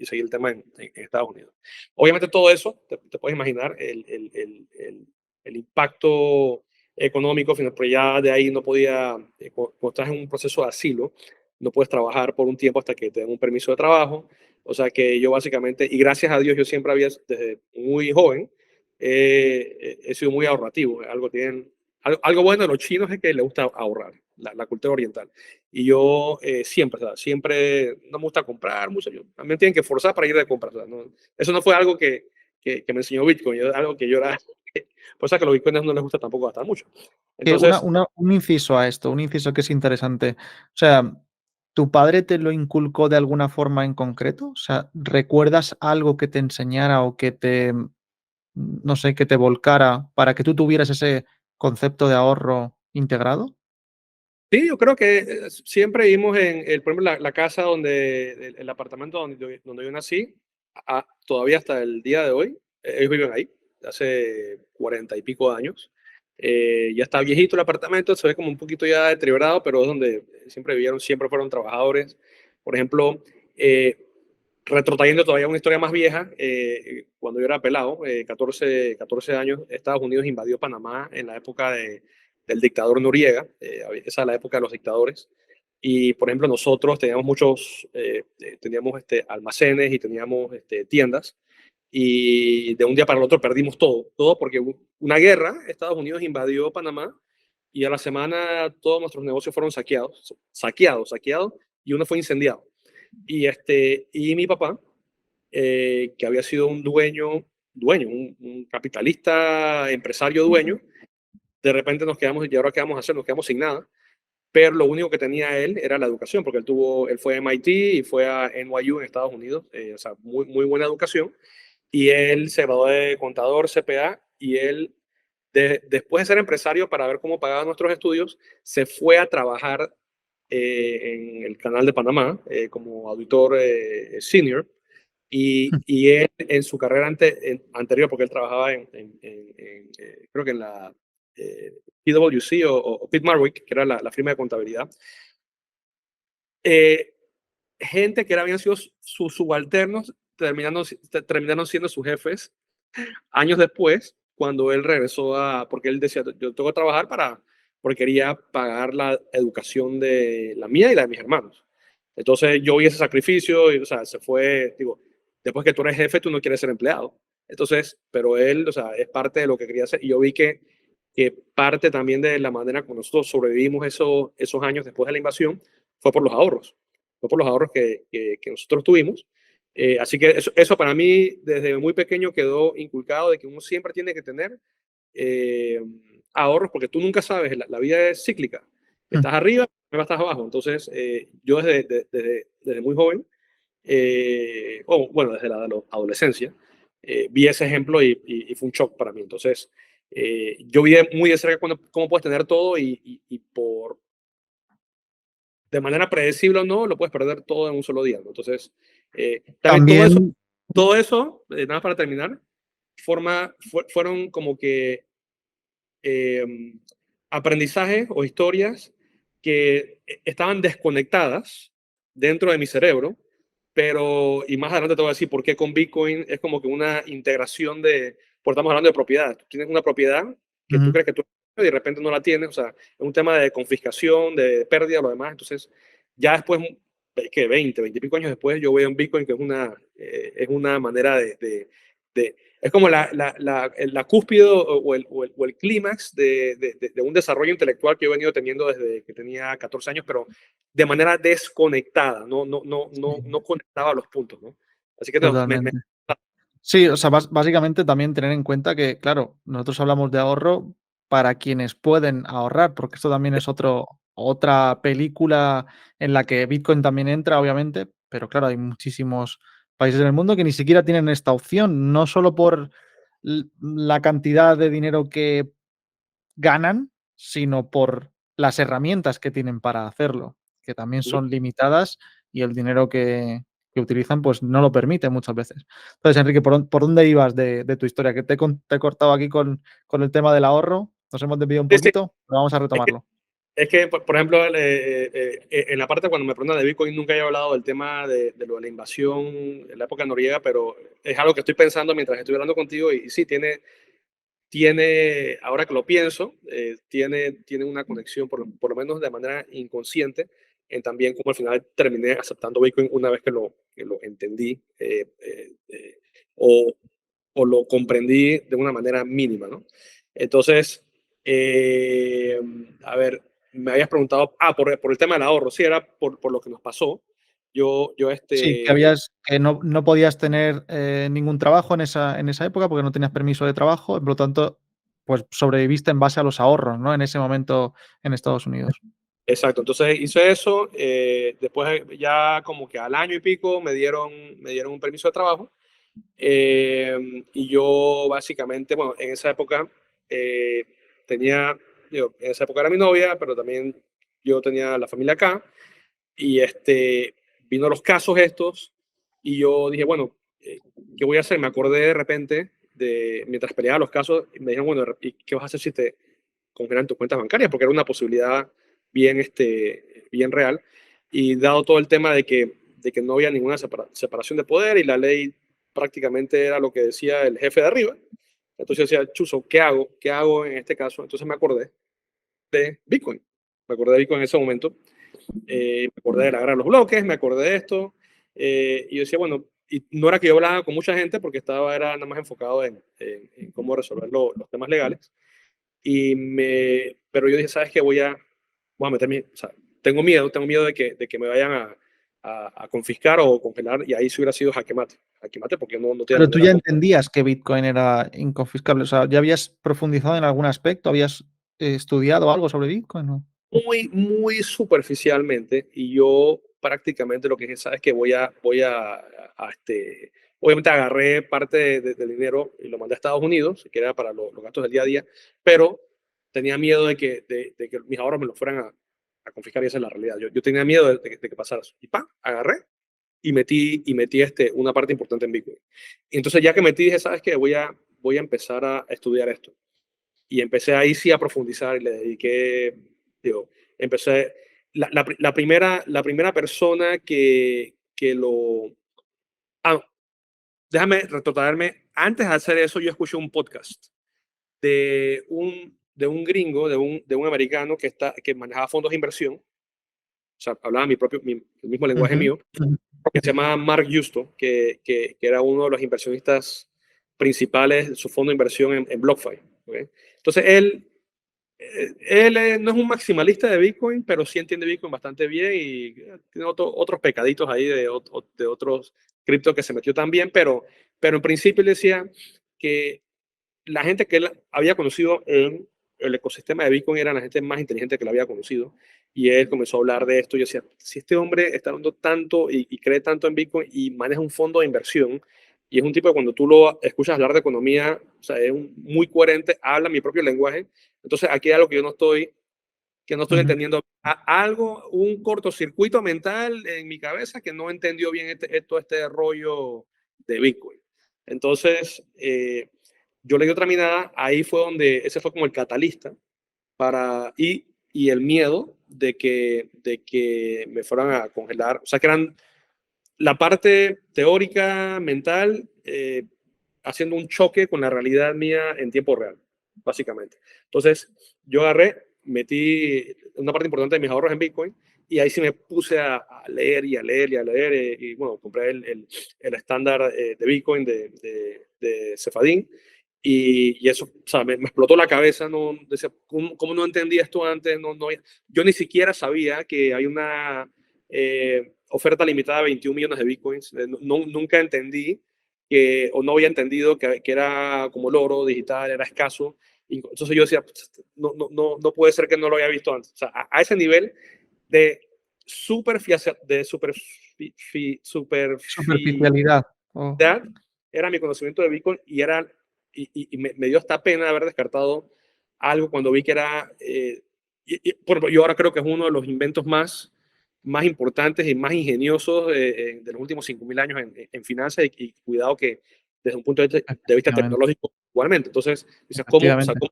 Speaker 2: seguir el tema en Estados Unidos. Obviamente todo eso, te puedes imaginar el impacto económico, pero ya de ahí no podía, cuando estás en un proceso de asilo, no puedes trabajar por un tiempo hasta que te den un permiso de trabajo. O sea que yo básicamente, y gracias a Dios yo siempre había, desde muy joven, he sido muy ahorrativo. Algo bueno de los chinos es que les gusta ahorrar, la cultura oriental. Y yo siempre, o sea, siempre no me gusta comprar mucho. También tienen que forzar para ir de compras. O sea, no, eso no fue algo que me enseñó Bitcoin, es algo que yo era. Por eso que a los bitcoiners no les gusta tampoco gastar mucho. Entonces,
Speaker 1: Un inciso a esto, un inciso que es interesante. O sea, ¿tu padre te lo inculcó de alguna forma en concreto? O sea, ¿recuerdas algo que te enseñara o que te, no sé, que te volcara para que tú tuvieras ese concepto de ahorro integrado?
Speaker 2: sí, yo creo que siempre vimos por ejemplo, la casa el apartamento donde yo nací, todavía hasta el día de hoy, ellos viven ahí, hace 40 y pico de años. Ya está viejito el apartamento, se ve como un poquito ya deteriorado, pero es donde siempre vivieron, siempre fueron trabajadores. Por ejemplo, eh, retrotrayendo todavía una historia más vieja, cuando yo era pelado, 14 años, Estados Unidos invadió Panamá en la época del dictador Noriega, esa es la época de los dictadores, y por ejemplo nosotros teníamos teníamos almacenes y teníamos tiendas, y de un día para el otro perdimos todo porque hubo una guerra, Estados Unidos invadió Panamá, y a la semana todos nuestros negocios fueron saqueados, y uno fue incendiado. Y mi papá, que había sido un un capitalista, empresario dueño, de repente nos quedamos, ¿y ahora qué vamos a hacer? Nos quedamos sin nada. Pero lo único que tenía él era la educación, porque él fue a MIT y fue a NYU en Estados Unidos, o sea, muy buena educación. Y él se graduó de contador, CPA, y él, después de ser empresario para ver cómo pagaba nuestros estudios, se fue a trabajar en el canal de Panamá como auditor senior. Y él en su carrera anterior, porque él trabajaba creo que en la PwC o Pitt Marwick, que era la firma de contabilidad, eh, gente que habían sido sus subalternos terminaron siendo sus jefes años después, cuando él regresó porque él decía, yo tengo que trabajar porque quería pagar la educación de la mía y la de mis hermanos. Entonces yo vi ese sacrificio, y, o sea, se fue, digo, después que tú eres jefe, tú no quieres ser empleado. Entonces, pero él, o sea, es parte de lo que quería hacer. Y yo vi que parte también de la manera como nosotros sobrevivimos esos años después de la invasión fue por los ahorros. Fue por los ahorros que nosotros tuvimos. Así que eso para mí desde muy pequeño quedó inculcado de que uno siempre tiene que tener eh, ahorros porque tú nunca sabes, la vida es cíclica. Estás arriba, luego estás abajo. Entonces, yo desde muy joven, o bueno, desde la adolescencia, vi ese ejemplo y fue un shock para mí. Entonces, yo vi muy de cerca cómo puedes tener todo y de manera predecible o no, lo puedes perder todo en un solo día, ¿no? Entonces, también
Speaker 1: También,
Speaker 2: todo eso nada más para terminar, fueron como que eh, aprendizajes o historias que estaban desconectadas dentro de mi cerebro, pero, y más adelante te voy a decir por qué con Bitcoin es como que una integración porque estamos hablando de propiedad. Tú tienes una propiedad que tú
Speaker 1: ujú,
Speaker 2: crees que tú y de repente no la tienes, o sea, es un tema de confiscación, de pérdida, lo demás. Entonces, ya después, que 20 y pico años después, yo veo en Bitcoin que es una manera es como la cúspide o el clímax de un desarrollo intelectual que yo he venido teniendo desde que tenía 14 años, pero de manera desconectada, no conectaba los puntos, ¿no? Así que no,
Speaker 1: totalmente. Sí, o sea, básicamente también tener en cuenta que, claro, nosotros hablamos de ahorro para quienes pueden ahorrar, porque esto también es otra película en la que Bitcoin también entra, obviamente, pero claro, hay muchísimos países en el mundo que ni siquiera tienen esta opción, no solo por la cantidad de dinero que ganan, sino por las herramientas que tienen para hacerlo. que también
Speaker 2: Ujú.
Speaker 1: son limitadas y el dinero que utilizan pues no lo permite muchas veces. Entonces, Enrique, ¿por dónde ibas de tu historia? Que te he cortado aquí con el tema del ahorro, nos hemos desviado un
Speaker 2: Sí, sí.
Speaker 1: poquito, pero vamos a
Speaker 2: Es que,
Speaker 1: retomarlo.
Speaker 2: por ejemplo, en la parte cuando me preguntan de Bitcoin, nunca he hablado del tema de lo de la invasión en la época noriega, pero es algo que estoy pensando mientras estoy hablando contigo y sí, ahora que lo pienso, tiene una conexión, por lo menos de manera inconsciente, en también como al final terminé aceptando Bitcoin una vez que lo entendí o, o lo comprendí de una manera mínima, ¿no? Entonces, eh, a ver, me habías preguntado, por el tema del ahorro, sí, era por lo que nos pasó. Yo,
Speaker 1: Sí, que no podías tener, ningún trabajo en esa época, porque no tenías permiso de trabajo, por lo tanto, pues sobreviviste en base a los ahorros, ¿no? En ese momento en Estados Unidos.
Speaker 2: Exacto, entonces hice eso, después ya como que al año y pico me dieron un permiso de trabajo y yo básicamente, bueno, en esa época eh, en esa época era mi novia, pero también yo tenía la familia acá y vino los casos estos y yo dije, bueno, ¿qué voy a hacer? Me acordé de repente mientras peleaba los casos, y me dijeron, bueno, ¿y qué vas a hacer si te congelan tus cuentas bancarias? Porque era una posibilidad bien real. Y dado todo el tema de que no había ninguna separación de poder y la ley prácticamente era lo que decía el jefe de arriba, entonces yo decía, Chuzo, ¿qué hago? ¿Qué hago en este caso? Entonces me acordé de Bitcoin. Me acordé de Bitcoin en ese momento. Me acordé de la guerra de los bloques, me acordé de esto. Y yo decía, bueno, y no era que yo hablaba con mucha gente porque era nada más enfocado en cómo resolver los temas legales. Pero yo dije, ¿sabes qué? Voy a meterme, o sea, tengo miedo de que me vayan a confiscar o congelar y ahí sí hubiera sido jaque mate porque no tiene
Speaker 1: Pero tú
Speaker 2: manera
Speaker 1: ya
Speaker 2: como...
Speaker 1: entendías que Bitcoin era inconfiscable, o sea, ¿ya habías profundizado en algún aspecto? ¿Habías, estudiado algo sobre Bitcoin o?
Speaker 2: Muy, muy superficialmente y yo prácticamente lo que dije, ¿sabes qué? Obviamente agarré parte del dinero y lo mandé a Estados Unidos, que era para los gastos del día a día, pero tenía miedo de que mis ahorros me lo fueran a confiscar y esa es la realidad. Yo tenía miedo de que pasara eso. Y agarré y metí una parte importante en Bitcoin. Y entonces ya que metí, dije, ¿sabes qué? Voy a empezar a estudiar esto. Y empecé ahí sí a profundizar y le dediqué, digo, empecé, la primera persona que lo... Ah, déjame retrotraerme. Antes de hacer eso, yo escuché un podcast de un gringo, de un americano que manejaba fondos de inversión, o sea, hablaba el mismo lenguaje
Speaker 1: Ujú,
Speaker 2: mío,
Speaker 1: ujú.
Speaker 2: que se llama Mark Justo, que era uno de los inversionistas principales de su fondo de inversión en BlockFi. ¿Ok? Entonces, él no es un maximalista de Bitcoin, pero sí entiende Bitcoin bastante bien y tiene otros pecaditos ahí de otros criptos que se metió también, pero en principio él decía que la gente que él había conocido en el ecosistema de Bitcoin era la gente más inteligente que él había conocido. Y él comenzó a hablar de esto. Y yo decía, si este hombre está dando tanto y cree tanto en Bitcoin y maneja un fondo de inversión, y es un tipo que cuando tú lo escuchas hablar de economía, o sea, es muy coherente, habla mi propio lenguaje. Entonces, aquí hay algo que no estoy
Speaker 1: Ujú.
Speaker 2: entendiendo. Un cortocircuito mental en mi cabeza que no entendió bien todo este rollo de Bitcoin. Entonces, yo le di otra mirada, ahí fue donde, ese fue como el catalista y el miedo de que me fueran a congelar, o sea, que eran la parte teórica, mental, haciendo un choque con la realidad mía en tiempo real, básicamente. Entonces, yo agarré, metí una parte importante de mis ahorros en Bitcoin y ahí sí me puse a leer y a leer y a leer y bueno, compré el estándar de Bitcoin de Cefadin y eso, o sea, me explotó la cabeza, no, decía, ¿cómo no entendía esto antes? Yo ni siquiera sabía que hay una oferta limitada de 21 millones de bitcoins. Nunca entendí o no había entendido que era como el oro digital, era escaso. Entonces yo decía, no puede ser que no lo haya visto antes. O sea, a ese nivel de superficialidad
Speaker 1: Superficialidad. Oh.
Speaker 2: era mi conocimiento de Bitcoin y me dio hasta pena haber descartado algo cuando vi que era, por ejemplo, yo ahora creo que es uno de los inventos más más importantes y más ingeniosos de los últimos 5.000 años en finanzas y cuidado que desde un punto de vista
Speaker 1: Efectivamente,
Speaker 2: tecnológico igualmente. Entonces, dices, ¿cómo, o sea,
Speaker 1: efectivamente. Por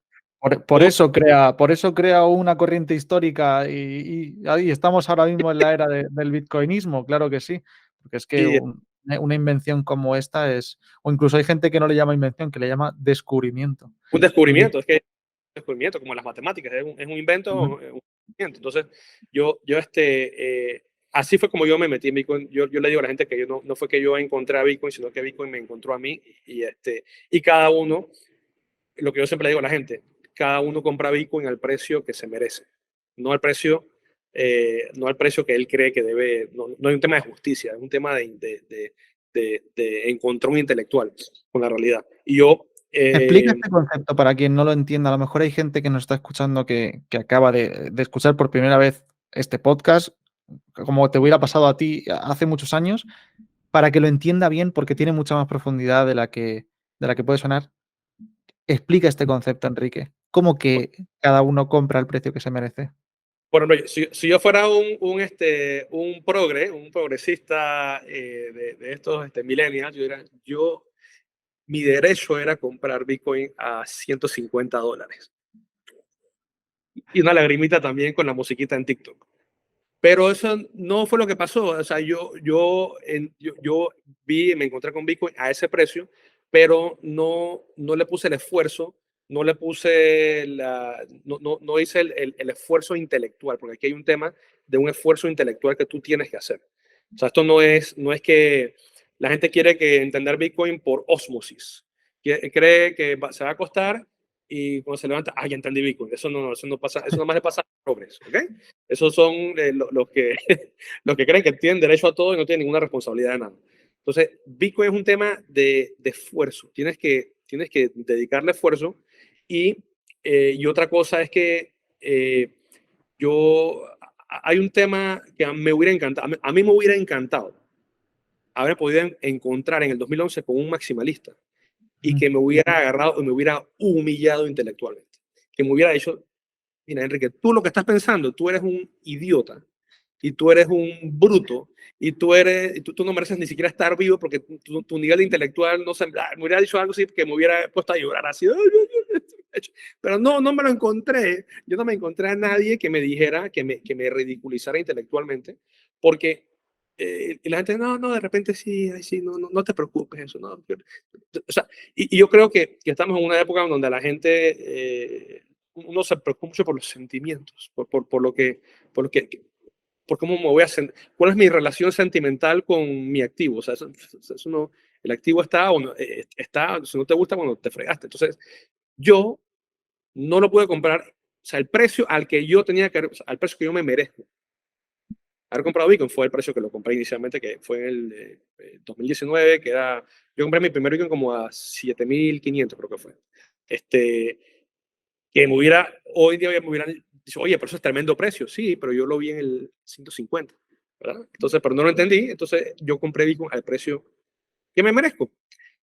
Speaker 2: cómo
Speaker 1: por eso crea una corriente histórica y ahí estamos ahora mismo en la era del bitcoinismo, claro que sí, porque es que
Speaker 2: y
Speaker 1: una invención como esta es, o incluso hay gente que no le llama invención, que le llama descubrimiento.
Speaker 2: un
Speaker 1: El bit-
Speaker 2: descubrimiento? Es que descubrimiento, como las matemáticas, es un invento,
Speaker 1: Ujú.
Speaker 2: es un descubrimiento. Entonces, así fue como yo me metí en Bitcoin. Yo le digo a la gente que yo no fue que yo encontré a Bitcoin, sino que Bitcoin me encontró a mí. Y cada uno, lo que yo siempre le digo a la gente, cada uno compra Bitcoin al precio que se merece, no al precio, no al precio que él cree que debe. No hay un tema de justicia, es un tema de encontrón intelectual con la realidad. Y yo,
Speaker 1: Explica este concepto para quien no lo entienda. A lo mejor hay gente que nos está escuchando que acaba de escuchar por primera vez este podcast, como te hubiera pasado a ti hace muchos años, para que lo entienda bien, porque tiene mucha más profundidad de la que puede sonar. Explica este concepto, Enrique. ¿Cómo que cada uno compra el precio que se merece?
Speaker 2: por ejemplo, si yo fuera un progresista de estos millennials, mi derecho era comprar Bitcoin a $150. Y una lagrimita también con la musiquita en TikTok. Pero eso no fue lo que pasó. O sea, yo me encontré con Bitcoin a ese precio, pero no le puse el esfuerzo, no hice el esfuerzo intelectual, porque aquí hay un tema de un esfuerzo intelectual que tú tienes que hacer. O sea, esto no es que la gente quiere que entender Bitcoin por osmosis. Cree que se va a costar y cuando se levanta, ya entendí Bitcoin. Eso no pasa, eso nada más le pasa a pobres, ¿ok? Esos son los que, los que creen que tienen derecho a todo y no tienen ninguna responsabilidad de nada. Entonces, Bitcoin es un tema de esfuerzo. Tienes que dedicarle esfuerzo. Y otra cosa es que hay un tema que me hubiera encantado. A mí me hubiera encantado haber podido encontrar en el 2011 con un maximalista y
Speaker 1: Ujú.
Speaker 2: que me hubiera agarrado y me hubiera humillado intelectualmente. Que me hubiera dicho, mira, Enrique, tú lo que estás pensando, tú eres un idiota y tú eres un bruto y tú no mereces ni siquiera estar vivo porque tu nivel intelectual no se. Me hubiera dicho algo así que me hubiera puesto a llorar así. Pero no me lo encontré. Yo no me encontré a nadie que me dijera, que me ridiculizara intelectualmente, porque y la gente, no, de repente sí, ay, sí, no te preocupes, eso, no. O sea, y yo creo que estamos en una época donde la gente, uno se preocupa mucho por los sentimientos, por cómo me voy a sentir, cuál es mi relación sentimental con mi activo. O sea, eso no, el activo está, o no, está, si no te gusta, cuando te fregaste. Entonces, yo no lo pude comprar, o sea, el precio al que yo tenía que, o sea, al precio que yo me merezco haber comprado Bitcoin fue el precio que lo compré inicialmente, que fue en el 2019, yo compré mi primer Bitcoin como a 7.500, creo que fue. Este, hoy día me hubieran dicho, oye, pero eso es tremendo precio. Sí, pero yo lo vi en el 150, ¿verdad? Entonces, pero no lo entendí, entonces yo compré Bitcoin al precio que me merezco.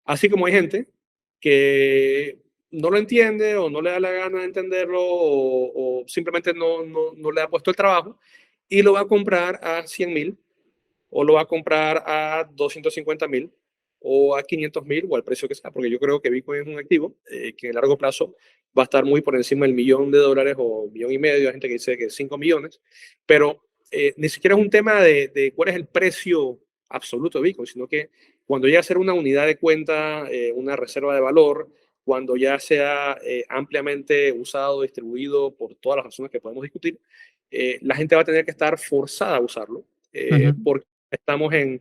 Speaker 2: Así como hay gente que no lo entiende o no le da la gana de entenderlo o simplemente no le ha puesto el trabajo y lo va a comprar a 100.000 o lo va a comprar a 250.000 o a 500.000 o al precio que sea, porque yo creo que Bitcoin es un activo que en largo plazo va a estar muy por encima del $1.000.000 o 1.500.000. Hay gente que dice que 5 millones, pero ni siquiera es un tema de cuál es el precio absoluto de Bitcoin, sino que cuando ya ser una unidad de cuenta, una reserva de valor, cuando ya sea ampliamente usado, distribuido por todas las razones que podemos discutir, la gente va a tener que estar forzada a usarlo,
Speaker 1: Ujú.
Speaker 2: porque estamos en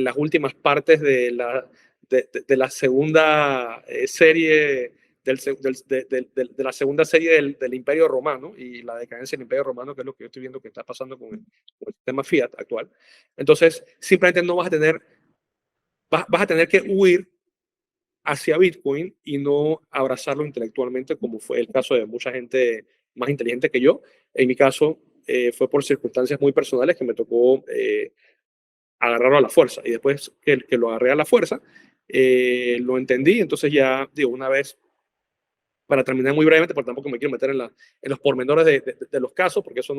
Speaker 2: las últimas partes de la segunda serie de la segunda serie del Imperio Romano y la decadencia del Imperio Romano, que es lo que yo estoy viendo que está pasando con el sistema Fiat actual. Entonces, simplemente no vas a tener que huir hacia Bitcoin y no abrazarlo intelectualmente, como fue el caso de mucha gente más inteligente que yo. En mi caso, fue por circunstancias muy personales que me tocó agarrarlo a la fuerza. Y después que lo agarré a la fuerza, lo entendí. Entonces ya, digo, una vez, para terminar muy brevemente, porque tampoco me quiero meter en los pormenores de los casos, porque eso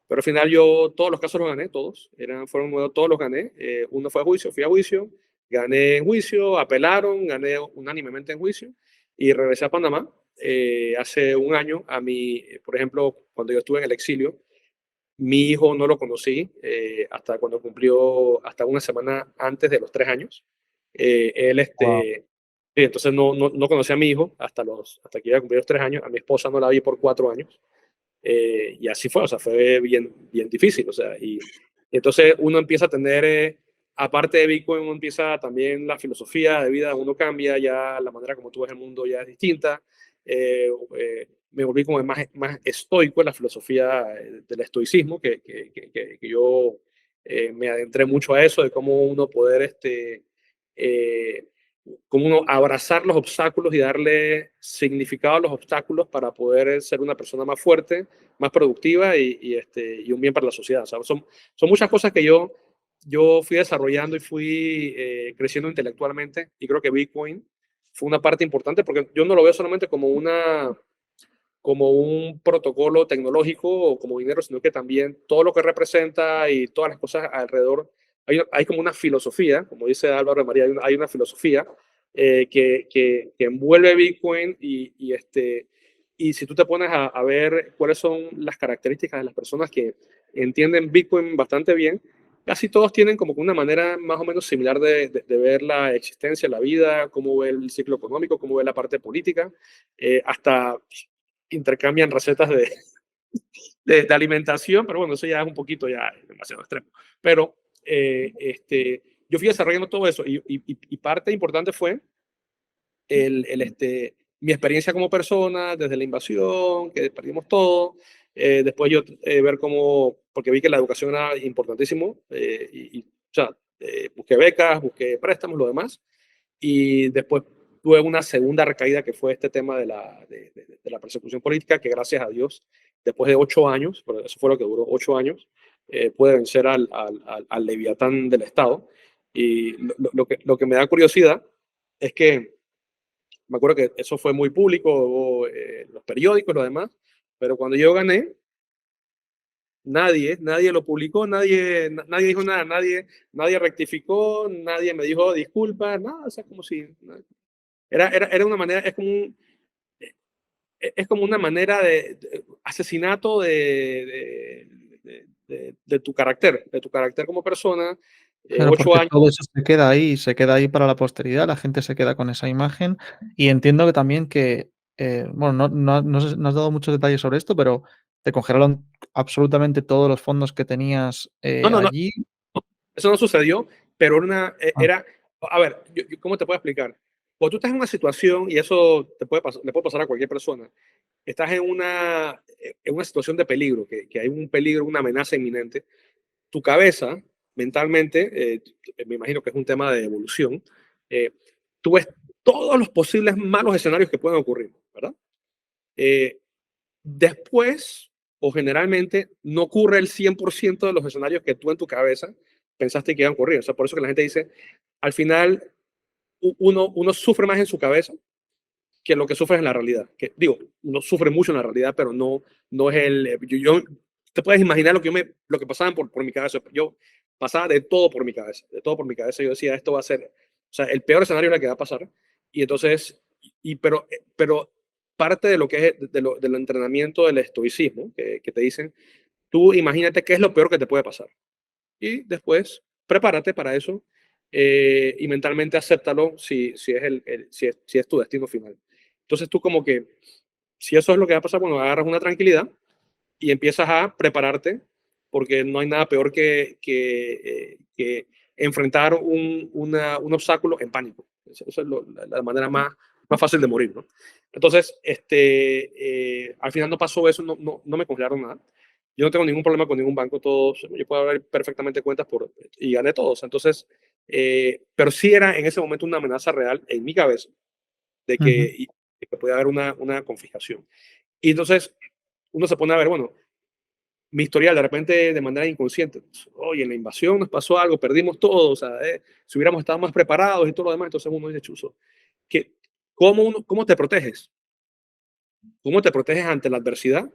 Speaker 2: Pero al final yo todos los casos los gané, todos. Todos los gané. Uno fue a juicio, fui a juicio, gané en juicio, apelaron, gané unánimemente en juicio y regresé a Panamá hace un año. Por ejemplo, cuando yo estuve en el exilio, mi hijo no lo conocí hasta cuando cumplió, hasta una semana antes de los 3 años. Él,
Speaker 1: Wow.
Speaker 2: sí, entonces no conocí a mi hijo hasta que iba a cumplir los 3 años. A mi esposa no la vi por 4 años. Y así fue, o sea, fue bien, bien difícil, o sea, y entonces uno empieza a tener, aparte de Bitcoin, uno empieza también la filosofía de vida, uno cambia ya, la manera como tú ves el mundo ya es distinta. Me volví como más estoico en la filosofía del estoicismo, que yo me adentré mucho a eso, de cómo uno poder, eh, cómo uno abrazar los obstáculos y darle significado a los obstáculos para poder ser una persona más fuerte, más productiva y un bien para la sociedad. O sea, son muchas cosas que yo fui desarrollando y fui creciendo intelectualmente, y creo que Bitcoin fue una parte importante porque yo no lo veo solamente como un protocolo tecnológico o como dinero, sino que también todo lo que representa y todas las cosas alrededor. Hay como una filosofía, como dice Álvaro de María, hay una filosofía que envuelve Bitcoin y si tú te pones a ver cuáles son las características de las personas que entienden Bitcoin bastante bien, casi todos tienen como que una manera más o menos similar de ver la existencia, la vida, cómo ve el ciclo económico, cómo ve la parte política, hasta intercambian recetas de alimentación, pero bueno, eso ya es un poquito ya demasiado extremo. Pero yo fui desarrollando todo eso y parte importante fue mi experiencia como persona desde la invasión, que perdimos todo. Después yo ver cómo, porque vi que la educación era importantísimo, o sea, busqué becas, busqué préstamos, lo demás. Y después tuve una segunda recaída que fue este tema de la persecución política, que gracias a Dios, después de 8 años, pero eso fue lo que duró 8 años, pude vencer al leviatán del Estado. Y lo que me da curiosidad es que me acuerdo que eso fue muy público, hubo, los periódicos, lo demás, pero cuando yo gané, nadie lo publicó, nadie dijo nada, nadie rectificó, nadie me dijo disculpas, nada, o sea, como si era una manera, es como una manera de asesinato de tu carácter como persona,
Speaker 1: Claro,
Speaker 2: ocho
Speaker 1: porque
Speaker 2: años.
Speaker 1: todo eso se queda ahí para la posteridad, la gente se queda con esa imagen. Y entiendo que también que, bueno, no has dado muchos detalles sobre esto, pero te congelaron absolutamente todos los fondos que tenías,
Speaker 2: No, no, no,
Speaker 1: allí.
Speaker 2: eso no sucedió, pero
Speaker 1: Ah,
Speaker 2: a ver, ¿cómo te puedo explicar? Cuando tú estás en una situación, y eso le puede pasar a cualquier persona, estás en una situación de peligro, que hay un peligro, una amenaza inminente, tu cabeza, mentalmente, me imagino que es un tema de evolución, eh, tú ves todos los posibles malos escenarios que pueden ocurrir, ¿verdad? Eh, Después, o generalmente, no ocurre el 100% de los escenarios que tú en tu cabeza pensaste que iban a ocurrir. O sea, por eso que la gente dice, al final, uno sufre más en su cabeza que lo que sufre en la realidad. Que, digo, uno sufre mucho en la realidad, pero no es te puedes imaginar lo que pasaba por mi cabeza. Yo pasaba de todo por mi cabeza, de todo por mi cabeza. Yo decía, esto va a ser, o sea, el peor escenario es el que va a pasar. Y entonces, pero parte de lo que es del entrenamiento del estoicismo, que te dicen, tú imagínate qué es lo peor que te puede pasar. Y después, prepárate para eso y mentalmente acéptalo si es tu destino final. Entonces tú como que, si eso es lo que va a pasar, bueno, agarras una tranquilidad y empiezas a prepararte porque no hay nada peor que enfrentar un obstáculo en pánico. Eso es la manera más fácil de morir, ¿no? Entonces, al final no pasó eso, no me congelaron nada. Yo no tengo ningún problema con ningún banco, yo puedo abrir perfectamente cuentas y gané todos. Entonces, pero sí era en ese momento una amenaza real en mi cabeza de
Speaker 1: ujú.
Speaker 2: que podía haber una confiscación. Y entonces uno se pone a ver, bueno, mi historial de repente de manera inconsciente. Oye, en la invasión nos pasó algo, perdimos todo, o sea, si hubiéramos estado más preparados y todo lo demás, entonces uno dice, chuzo, ¿cómo te proteges? ¿Cómo te proteges ante la adversidad?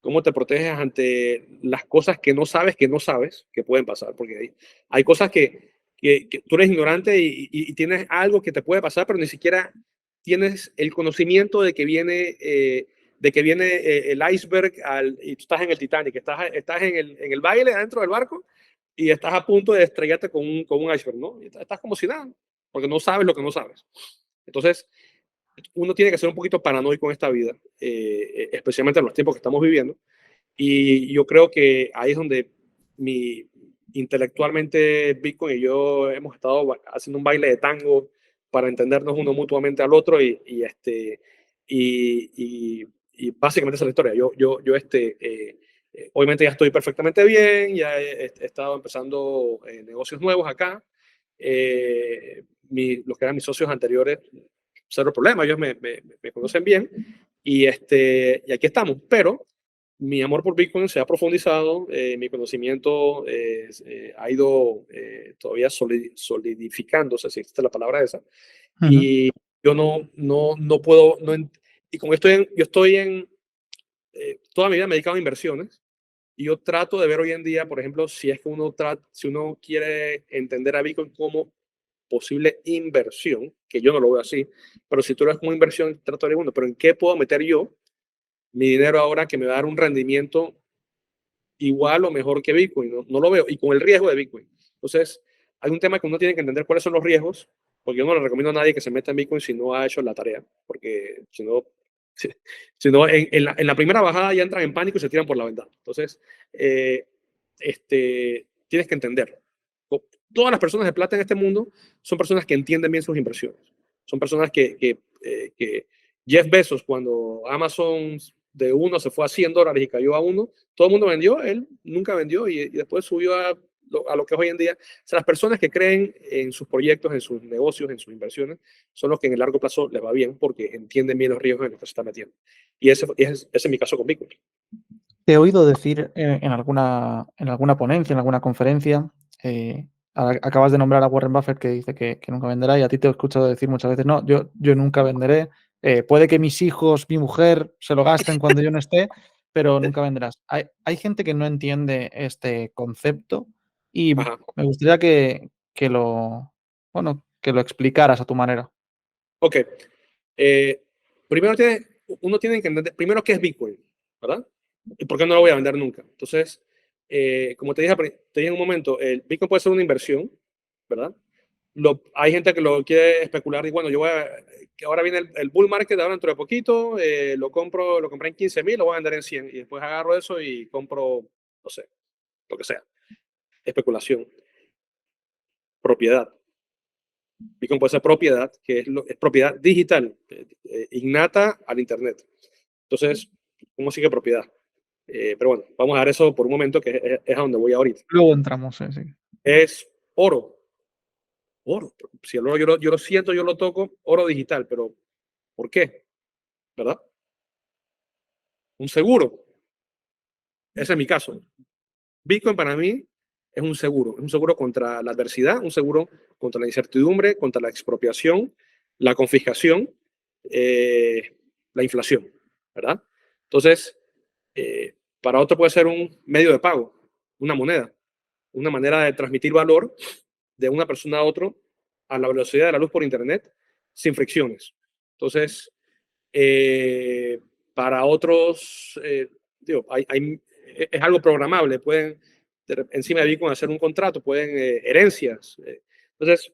Speaker 2: ¿Cómo te proteges ante las cosas que no sabes que pueden pasar? Porque hay cosas que tú eres ignorante y tienes algo que te puede pasar, pero ni siquiera tienes el conocimiento de que viene el iceberg y tú estás en el Titanic, estás en el baile adentro del barco y estás a punto de estrellarte con un iceberg, ¿no? Y estás como si nada, porque no sabes lo que no sabes. Entonces, uno tiene que ser un poquito paranoico en esta vida, especialmente en los tiempos que estamos viviendo. Y yo creo que ahí es donde intelectualmente Bitcoin y yo hemos estado haciendo un baile de tango para entendernos uno mutuamente al otro y básicamente esa es la historia. Obviamente ya estoy perfectamente bien, ya he estado empezando negocios nuevos acá. Los que eran mis socios anteriores, cero problema, ellos me conocen bien y aquí estamos, pero mi amor por Bitcoin se ha profundizado, mi conocimiento ha ido todavía solidificándose, si existe la palabra esa,
Speaker 1: Ujú.
Speaker 2: y yo no puedo, y como yo estoy toda mi vida me he dedicado a inversiones, y yo trato de ver hoy en día, por ejemplo, si es que si uno quiere entender a Bitcoin como posible inversión, que yo no lo veo así, pero si tú lo ves como inversión, trato de ver, bueno, pero ¿en qué puedo meter yo mi dinero ahora que me va a dar un rendimiento igual o mejor que Bitcoin? No lo veo, y con el riesgo de Bitcoin. Entonces, hay un tema que uno tiene que entender cuáles son los riesgos, porque yo no le recomiendo a nadie que se meta en Bitcoin si no ha hecho la tarea, porque si no, si no en la primera bajada ya entran en pánico y se tiran por la ventana. Entonces, eh, tienes que entender. Todas las personas de plata en este mundo son personas que entienden bien sus inversiones. Son personas que Jeff Bezos, cuando Amazon de 1 se fue a $100 y cayó a 1, todo el mundo vendió, él nunca vendió y después subió a lo que es hoy en día. O sea, las personas que creen en sus proyectos, en sus negocios, en sus inversiones, son los que en el largo plazo les va bien porque entienden bien los riesgos en los que se está metiendo. Y ese es mi caso con Bitcoin.
Speaker 1: Te he oído decir en alguna ponencia, en alguna conferencia, acabas de nombrar a Warren Buffett que dice que nunca venderá y a ti te he escuchado decir muchas veces, no, yo nunca venderé, puede que mis hijos, mi mujer se lo gasten cuando yo no esté, pero nunca venderás. Hay gente que no entiende este concepto y
Speaker 2: Ajá.
Speaker 1: me gustaría bueno, que lo explicaras a tu manera.
Speaker 2: Ok. Eh, primero uno tiene que entender primero qué es Bitcoin, ¿verdad? Y por qué no lo voy a vender nunca. Entonces, como te dije en un momento, el Bitcoin puede ser una inversión, ¿verdad? Hay gente que lo quiere especular y bueno, que ahora viene el bull market, ahora dentro de poquito, lo compré en 15,000, lo voy a vender en 100 y después agarro eso y compro, no sé, lo que sea. Especulación, propiedad. Bitcoin puede ser propiedad, es propiedad digital, innata al Internet. Entonces, ¿cómo sigue propiedad? Pero bueno, vamos a dar eso por un momento, que es a donde voy ahorita.
Speaker 1: Luego entramos, sí.
Speaker 2: Es oro. Oro. Si el oro yo lo siento, yo lo toco, oro digital, pero ¿por qué? ¿Verdad? Un seguro. Ese es mi caso. Bitcoin para mí es un seguro contra la adversidad, un seguro contra la incertidumbre, contra la expropiación, la confiscación, eh, la inflación, ¿verdad? Entonces, para otro puede ser un medio de pago, una moneda, una manera de transmitir valor de una persona a otro a la velocidad de la luz por Internet sin fricciones. Entonces, eh, para otros, digo, es algo programable, pueden encima de Bitcoin hacer un contrato, pueden herencias. Entonces,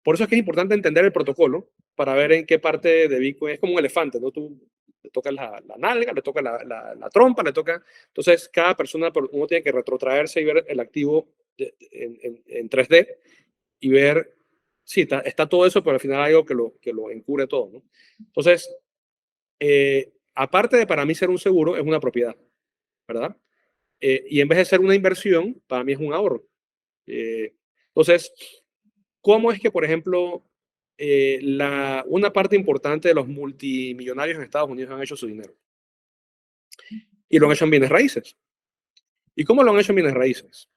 Speaker 2: por eso es que es importante entender el protocolo para ver en qué parte de Bitcoin es como un elefante, ¿no? Tú le tocas la nalga, le tocas la trompa, le toca. Entonces, cada persona, uno tiene que retrotraerse y ver el activo en 3D y ver, sí, está todo eso, pero al final hay algo que lo encubre todo, ¿no? Entonces, aparte de para mí ser un seguro, es una propiedad, ¿verdad? Y en vez de ser una inversión, para mí es un ahorro. Entonces, ¿cómo es que, por ejemplo, una parte importante de los multimillonarios en Estados Unidos han hecho su dinero? Y lo han hecho en bienes raíces. ¿Y cómo lo han hecho en bienes raíces?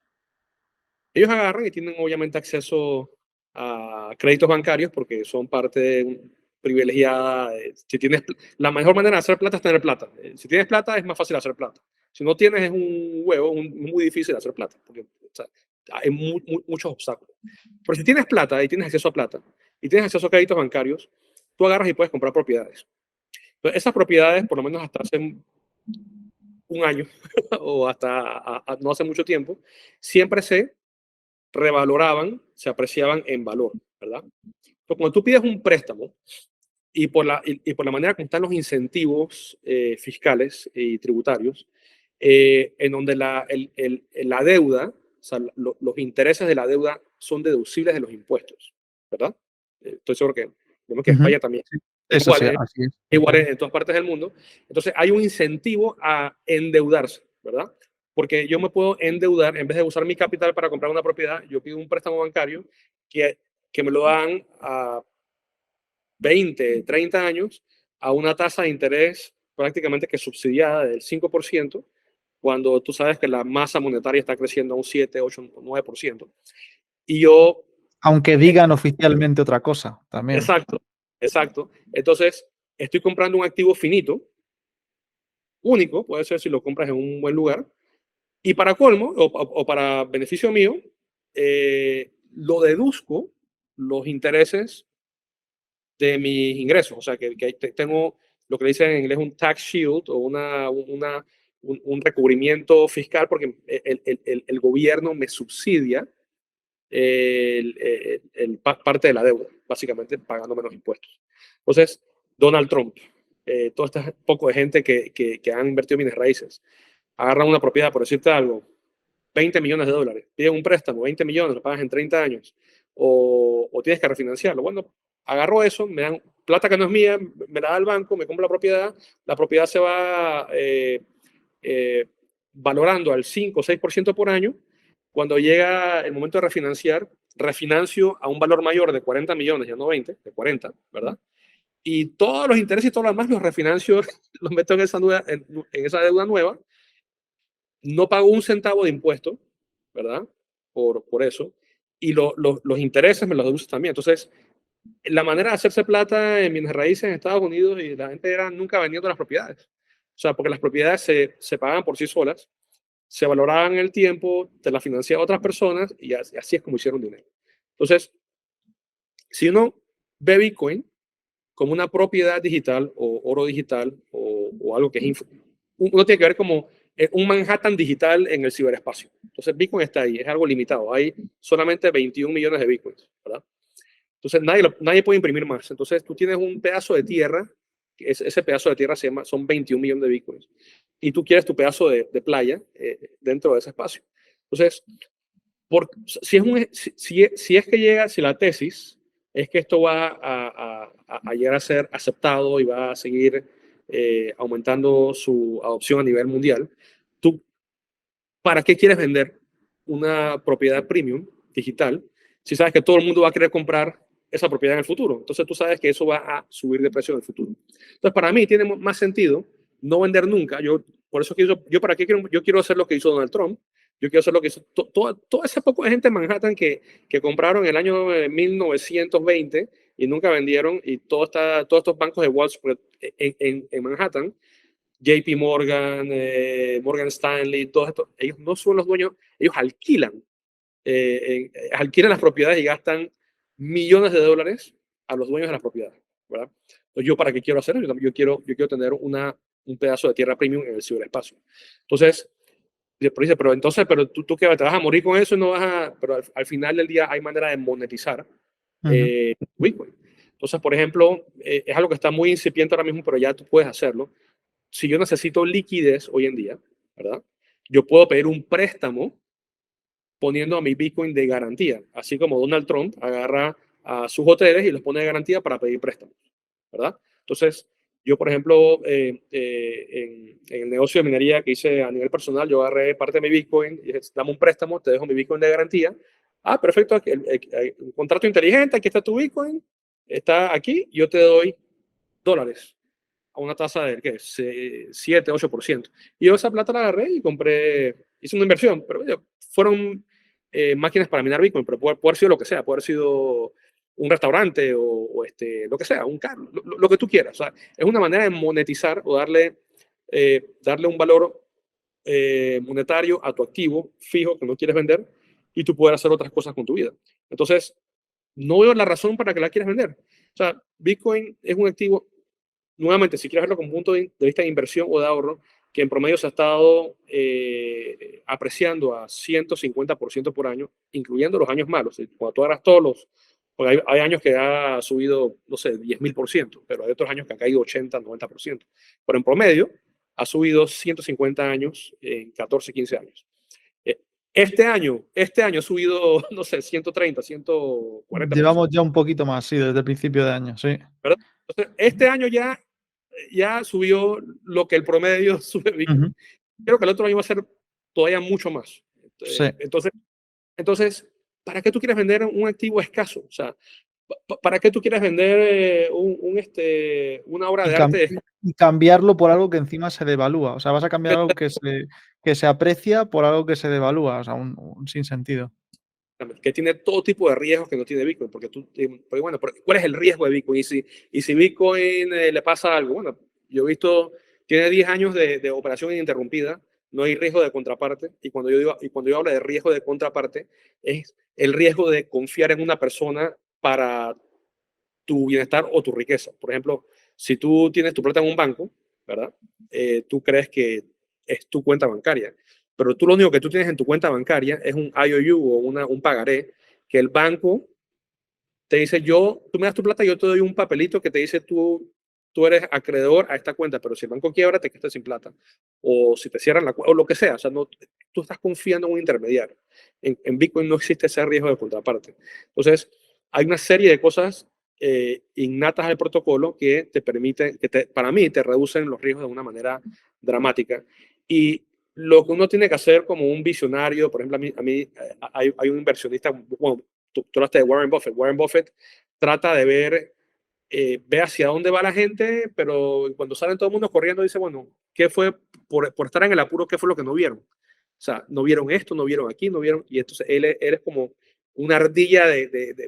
Speaker 2: Ellos agarran y tienen obviamente acceso a créditos bancarios porque son parte privilegiada. La mejor manera de hacer plata es tener plata. Si tienes plata es más fácil hacer plata. Si no tienes es un huevo, muy difícil hacer plata, porque o sea, hay muchos obstáculos. Pero si tienes plata y tienes acceso a plata y tienes acceso a créditos bancarios, tú agarras y puedes comprar propiedades. Entonces, esas propiedades, por lo menos hasta hace un año o hasta no hace mucho tiempo, siempre se revaloraban, se apreciaban en valor, ¿verdad? Entonces, cuando tú pides un préstamo y por la manera como están los incentivos fiscales y tributarios, en donde la deuda, o sea, los intereses de la deuda son deducibles de los impuestos, ¿verdad? Estoy seguro que, vemos que España también es
Speaker 1: Eso
Speaker 2: igual,
Speaker 1: sí, así es.
Speaker 2: igual en todas partes del mundo. Entonces hay un incentivo a endeudarse, ¿verdad? Porque yo me puedo endeudar, en vez de usar mi capital para comprar una propiedad, yo pido un préstamo bancario que me lo dan a 20, 30 años a una tasa de interés prácticamente que subsidiada del 5%, cuando tú sabes que la masa monetaria está creciendo a un 7, 8, 9%. Y yo...
Speaker 1: Aunque digan oficialmente otra cosa, también.
Speaker 2: Exacto, exacto. Entonces, estoy comprando un activo finito, único, puede ser si lo compras en un buen lugar, y para colmo, o para beneficio mío, lo deduzco los intereses de mis ingresos. O sea, que tengo lo que le dicen en inglés un tax shield o un recubrimiento fiscal, porque el gobierno me subsidia parte de la deuda, básicamente pagando menos impuestos. Entonces, Donald Trump, todo este poco de gente que han invertido en bienes raíces, agarran una propiedad, por decirte algo, 20 millones de dólares, piden un préstamo, 20 millones, lo pagas en 30 años, o tienes que refinanciarlo. Bueno, agarro eso, me dan plata que no es mía, me la da el banco, me compro la propiedad se va valorando al 5 o 6% por año. Cuando llega el momento de refinanciar, refinancio a un valor mayor de 40 millones, ya no 20, de 40, ¿verdad? Y todos los intereses y todo lo demás los refinancio, los meto en esa deuda nueva. No pago un centavo de impuesto, ¿verdad? Por eso. Y los intereses me los deduces también. Entonces, la manera de hacerse plata en bienes raíces en Estados Unidos y la gente era nunca vendiendo las propiedades. O sea, porque las propiedades se pagan por sí solas, se valoraban en el tiempo, te las financiaban otras personas y así es como hicieron dinero. Entonces, si uno ve Bitcoin como una propiedad digital o oro digital o algo que es... Uno tiene que ver como un Manhattan digital en el ciberespacio. Entonces, Bitcoin está ahí, es algo limitado. Hay solamente 21 millones de Bitcoins, ¿verdad? Entonces, nadie puede imprimir más. Entonces, tú tienes un pedazo de tierra, ese pedazo de tierra son 21 millones de Bitcoins, y tú quieres tu pedazo de playa dentro de ese espacio. Entonces, si es que llega, si la tesis es que esto va a llegar a ser aceptado y va a seguir aumentando su adopción a nivel mundial, ¿tú para qué quieres vender una propiedad premium digital si sabes que todo el mundo va a querer comprar esa propiedad en el futuro? Entonces tú sabes que eso va a subir de precio en el futuro. Entonces para mí tiene más sentido no vender nunca. Por eso ¿para qué yo quiero hacer lo que hizo Donald Trump? Yo quiero hacer lo que hizo todo ese poco de gente en Manhattan que compraron en el año 1920 y nunca vendieron, y todos estos bancos de Wall Street en Manhattan, JP Morgan, Morgan Stanley, todos estos, ellos no son los dueños, ellos alquilan las propiedades y gastan millones de dólares a los dueños de las propiedades, ¿verdad? Entonces, ¿yo para qué quiero hacer? Yo quiero tener un pedazo de tierra premium en el ciberespacio. Entonces, pero tú ¿qué te vas a morir con eso? No vas pero al final del día hay manera de monetizar Bitcoin. Entonces, por ejemplo, es algo que está muy incipiente ahora mismo, pero ya tú puedes hacerlo. Si yo necesito liquidez hoy en día, ¿verdad? Yo puedo pedir un préstamo poniendo a mi Bitcoin de garantía, así como Donald Trump agarra a sus hoteles y los pone de garantía para pedir préstamos, ¿verdad? Entonces, yo, por ejemplo, en el negocio de minería que hice a nivel personal, yo agarré parte de mi Bitcoin y dije, dame un préstamo, te dejo mi Bitcoin de garantía. Ah, perfecto, un contrato inteligente, aquí está tu Bitcoin, está aquí, yo te doy dólares a una tasa de ¿qué? 7, 8%. Y yo esa plata la agarré y hice una inversión, pero fueron máquinas para minar Bitcoin, pero puede haber sido lo que sea, puede haber sido un restaurante o lo que sea, un carro, lo que tú quieras. O sea, es una manera de monetizar o darle un valor monetario a tu activo fijo que no quieres vender y tú poder hacer otras cosas con tu vida. Entonces, no veo la razón para que la quieras vender. O sea, Bitcoin es un activo, nuevamente, si quieres verlo como un punto de vista de inversión o de ahorro, que en promedio se ha estado apreciando a 150% por año, incluyendo los años malos. Cuando tú agarras todos los, porque hay años que ha subido, no sé, 10.000%, pero hay otros años que ha caído 80, 90%. Pero en promedio ha subido 150 años en 14, 15 años. Este año ha subido, no sé, 130, 140%.
Speaker 1: Llevamos ya un poquito más, sí, desde el principio de año, sí.
Speaker 2: ¿Verdad? Entonces, este año ya subió lo que el promedio sube Bitcoin.
Speaker 1: Ujú.
Speaker 2: Creo que el otro año va a ser todavía mucho más.
Speaker 1: Sí.
Speaker 2: Entonces, ¿para qué tú quieres vender un activo escaso? O sea, ¿para qué tú quieres vender una obra
Speaker 1: Y,
Speaker 2: de
Speaker 1: cam-
Speaker 2: arte
Speaker 1: y cambiarlo por algo que encima se devalúa. O sea, vas a cambiar algo que se aprecia por algo que se devalúa. O sea, un sinsentido.
Speaker 2: que tiene todo tipo de riesgos que no tiene Bitcoin? Porque bueno, ¿cuál es el riesgo de Bitcoin? Y si Bitcoin le pasa algo, bueno, yo he visto, tiene 10 años de operación ininterrumpida, no hay riesgo de contraparte, y cuando yo hablo de riesgo de contraparte, es el riesgo de confiar en una persona para tu bienestar o tu riqueza. Por ejemplo, si tú tienes tu plata en un banco, ¿verdad? Tú crees que es tu cuenta bancaria, pero tú lo único que tú tienes en tu cuenta bancaria es un IOU o un pagaré que el banco te dice, tú me das tu plata y yo te doy un papelito que te dice tú eres acreedor a esta cuenta, pero si el banco quiebra, te quedas sin plata. O si te cierran la cuenta, o lo que sea. O sea, no, tú estás confiando en un intermediario. En Bitcoin no existe ese riesgo de contraparte. Entonces, hay una serie de cosas innatas al protocolo que te permiten, para mí, te reducen los riesgos de una manera dramática. Y lo que uno tiene que hacer como un visionario, por ejemplo, hay un inversionista, bueno, tú hablaste de Warren Buffett. Warren Buffett trata de ve hacia dónde va la gente, pero cuando salen todo el mundo corriendo, dice, bueno, ¿qué fue por estar en el apuro? ¿Qué fue lo que no vieron? O sea, no vieron esto, no vieron aquí, no vieron. Y entonces él es como una ardilla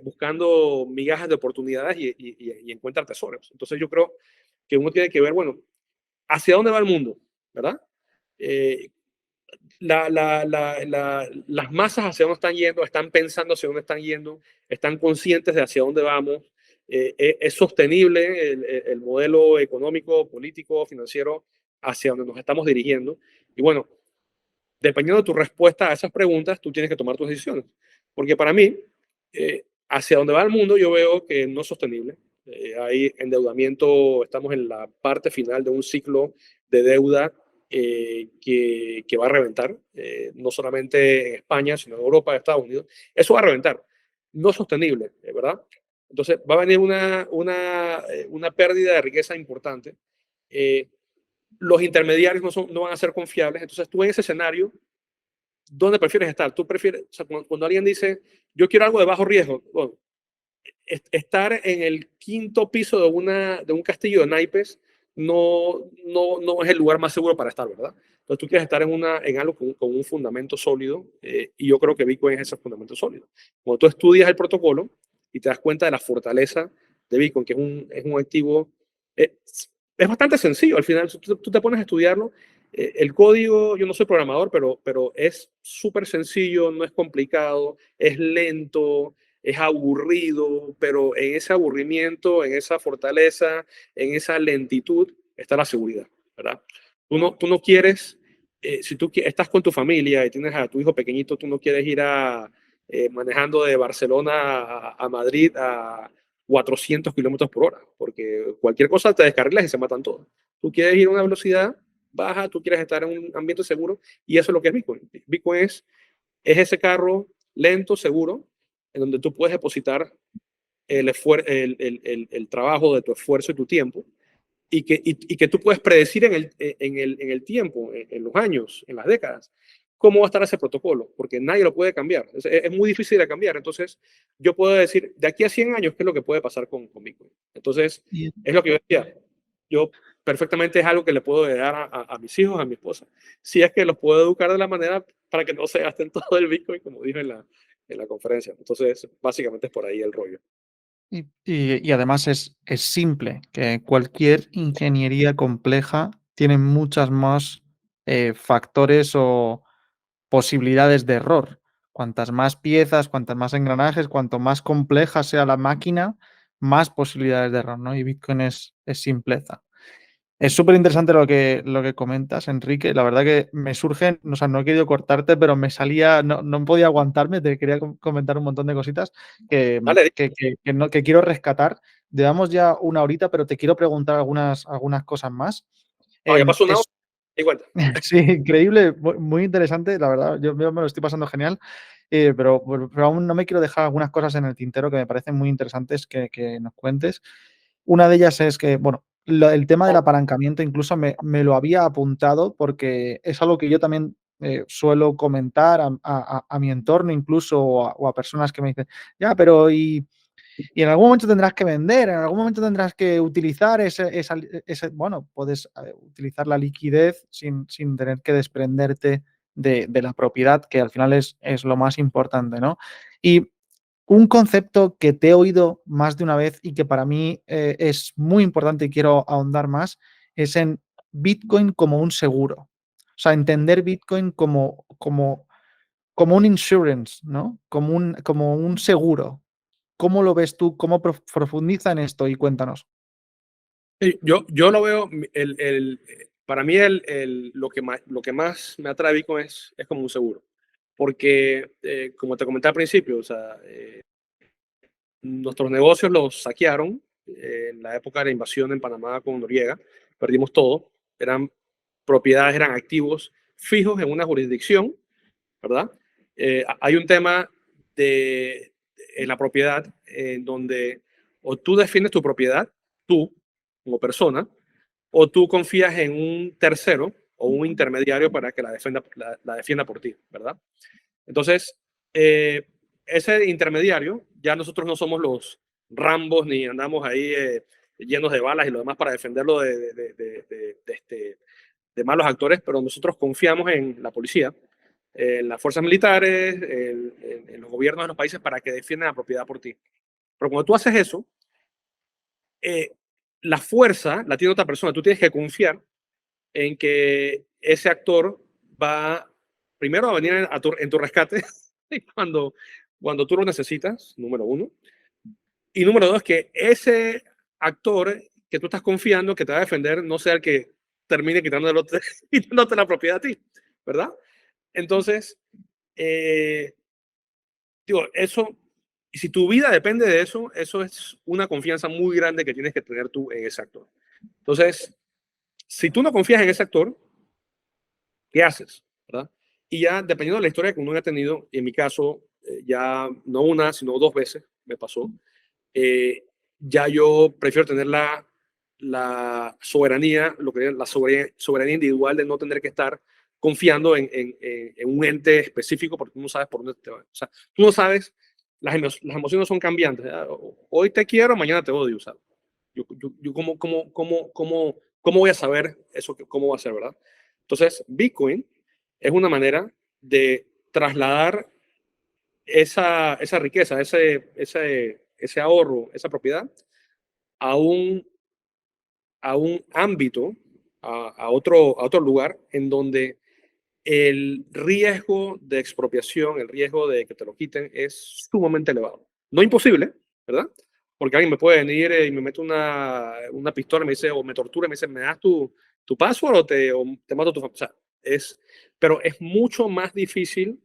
Speaker 2: buscando migajas de oportunidades y encuentra tesoros. Entonces yo creo que uno tiene que ver, bueno, hacia dónde va el mundo, ¿verdad? Eh, las masas hacia dónde están yendo, están pensando hacia dónde están yendo, están conscientes de hacia dónde vamos, es sostenible el modelo económico, político, financiero hacia donde nos estamos dirigiendo. Y bueno, dependiendo de tu respuesta a esas preguntas, tú tienes que tomar tus decisiones. Porque para mí, hacia donde va el mundo, yo veo que no es sostenible. Hay endeudamiento, estamos en la parte final de un ciclo de deuda que va a reventar, no solamente en España, sino en Europa, Estados Unidos. Eso va a reventar. No es sostenible, ¿verdad? Entonces va a venir una pérdida de riqueza importante. Los intermediarios no van a ser confiables. Entonces tú en ese escenario, ¿dónde prefieres estar? Tú prefieres, o sea, cuando alguien dice, yo quiero algo de bajo riesgo, bueno, estar en el quinto piso de un castillo de naipes no es el lugar más seguro para estar, ¿verdad? Entonces tú quieres estar en algo con un fundamento sólido y yo creo que Bitcoin es ese fundamento sólido. Cuando tú estudias el protocolo y te das cuenta de la fortaleza de Bitcoin, que es un activo, es bastante sencillo. Al final, tú te pones a estudiarlo. El código, yo no soy programador, pero es súper sencillo, no es complicado, es lento, es aburrido, pero en ese aburrimiento, en esa fortaleza, en esa lentitud, está la seguridad, ¿verdad? Tú no quieres, si estás con tu familia y tienes a tu hijo pequeñito, tú no quieres ir manejando de Barcelona a Madrid a 400 kilómetros por hora, porque cualquier cosa te descarrilas y se matan todos. Tú quieres ir a una velocidad baja, tú quieres estar en un ambiente seguro, y eso es lo que es Bitcoin. Bitcoin es ese carro lento, seguro, en donde tú puedes depositar el trabajo de tu esfuerzo y tu tiempo, y que tú puedes predecir en el tiempo, en los años, en las décadas, cómo va a estar ese protocolo, porque nadie lo puede cambiar. Es muy difícil de cambiar. Entonces, yo puedo decir, de aquí a 100 años, ¿qué es lo que puede pasar con Bitcoin? Entonces,
Speaker 1: Y,
Speaker 2: es lo que yo decía. Yo perfectamente es algo que le puedo dar a mis hijos, a mi esposa, si es que los puedo educar de la manera para que no se gasten todo el Bitcoin, como dije en la conferencia. Entonces, básicamente es por ahí el rollo.
Speaker 1: Y además es simple, que cualquier ingeniería compleja tiene muchas más factores o posibilidades de error. Cuantas más piezas, cuantas más engranajes, cuanto más compleja sea la máquina, más posibilidades de error, ¿no? Y Bitcoin es simpleza. Es súper interesante lo que comentas, Enrique. La verdad que me surgen, o sea, no he querido cortarte, pero me salía, no podía aguantarme, te quería comentar un montón de cositas que,
Speaker 2: Dale,
Speaker 1: que quiero rescatar. Llevamos ya una horita, pero te quiero preguntar algunas cosas más.
Speaker 2: ya pasó una hora,
Speaker 1: Es
Speaker 2: y cuenta.
Speaker 1: Sí, increíble, muy interesante, la verdad, yo me lo estoy pasando genial, pero aún no me quiero dejar algunas cosas en el tintero que me parecen muy interesantes que nos cuentes. Una de ellas es que, bueno, el tema del apalancamiento incluso me lo había apuntado porque es algo que yo también suelo comentar a mi entorno incluso o a personas que me dicen, ya, pero y en algún momento tendrás que vender, en algún momento tendrás que utilizar bueno, puedes utilizar la liquidez sin tener que desprenderte de la propiedad, que al final es lo más importante, ¿no? Y un concepto que te he oído más de una vez y que para mí es muy importante y quiero ahondar más, es en Bitcoin como un seguro. O sea, entender Bitcoin como un insurance, ¿no? Como un seguro. ¿Cómo lo ves tú? ¿Cómo profundiza en esto? Y cuéntanos.
Speaker 2: Sí, yo lo veo, para mí lo que más me atrae Bitcoin es como un seguro, porque como te comenté al principio, o sea, nuestros negocios los saquearon en la época de la invasión en Panamá con Noriega, perdimos todo, eran propiedades, eran activos fijos en una jurisdicción, ¿verdad? Hay un tema en la propiedad en donde o tú defiendes tu propiedad, tú como persona, o tú confías en un tercero o un intermediario para que la defienda por ti, ¿verdad? Entonces, eh, ese intermediario, ya nosotros no somos los Rambos ni andamos ahí llenos de balas y lo demás para defenderlo de malos actores, pero nosotros confiamos en la policía, en las fuerzas militares, en los gobiernos de los países para que defiendan la propiedad por ti. Pero cuando tú haces eso, eh, la fuerza la tiene otra persona. Tú tienes que confiar en que ese actor va primero a venir en tu rescate cuando tú lo necesitas, número uno. Y número dos, que ese actor que tú estás confiando que te va a defender no sea el que termine quitándote la propiedad a ti, ¿verdad? Entonces, eh, digo, eso, y si tu vida depende de eso, eso es una confianza muy grande que tienes que tener tú en ese actor. Entonces, si tú no confías en ese actor, ¿qué haces? ¿Verdad? Y ya, dependiendo de la historia que uno haya tenido, en mi caso, ya no una, sino dos veces me pasó, ya yo prefiero tener la soberanía, lo que es la soberanía individual de no tener que estar confiando en un ente específico porque tú no sabes por dónde te va. O sea, tú no sabes, las emociones son cambiantes. ¿Verdad? Hoy te quiero, mañana te odio. O sea, yo ¿cómo voy a saber eso, cómo va a ser, verdad? Entonces, Bitcoin es una manera de trasladar esa riqueza, ese ahorro, esa propiedad a un ámbito, a otro lugar en donde el riesgo de expropiación, el riesgo de que te lo quiten es sumamente elevado. No imposible, ¿verdad? Porque alguien me puede venir y me mete una pistola y me dice, o me tortura y me dice, ¿me das tu password o te mato tu familia? O sea, pero es mucho más difícil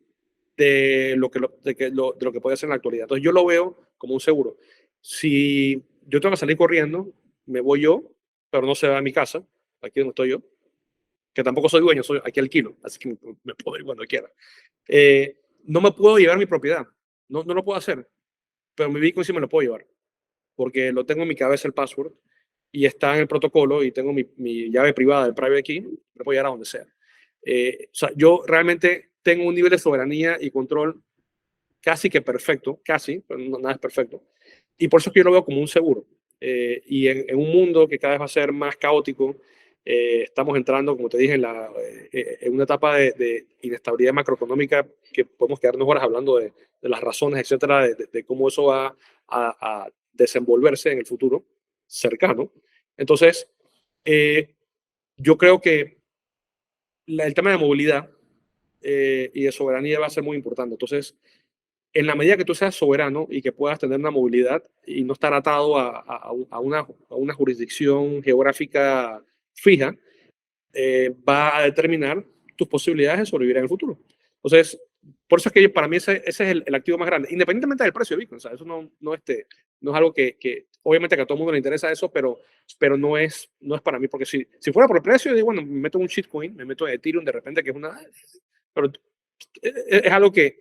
Speaker 2: de lo que puede hacer en la actualidad. Entonces yo lo veo como un seguro. Si yo tengo que salir corriendo, me voy yo, pero no se va a mi casa, aquí donde estoy yo, que tampoco soy dueño, soy aquí alquilo, así que me puedo ir cuando quiera. No me puedo llevar mi propiedad, no lo puedo hacer, pero mi Bitcoin sí me lo puedo llevar, porque lo tengo en mi cabeza el password y está en el protocolo y tengo mi llave privada del private key, me puedo llevar a donde sea. O sea, yo realmente tengo un nivel de soberanía y control casi que perfecto, casi, pero nada es perfecto. Y por eso es que yo lo veo como un seguro. Y en un mundo que cada vez va a ser más caótico, estamos entrando, como te dije, en una etapa de inestabilidad macroeconómica que podemos quedarnos horas hablando de las razones, etcétera, de cómo eso va a desenvolverse en el futuro cercano. Entonces, yo creo que el tema de movilidad y de soberanía va a ser muy importante. Entonces, en la medida que tú seas soberano y que puedas tener una movilidad y no estar atado a una jurisdicción geográfica fija, va a determinar tus posibilidades de sobrevivir en el futuro. Entonces, por eso es que para mí ese es el activo más grande, independientemente del precio de Bitcoin. O sea, eso no es algo que obviamente que a todo el mundo le interesa eso, pero no es para mí, porque si fuera por el precio, digo, bueno, me meto un shitcoin, me meto Ethereum de repente, que es una... Pero es algo que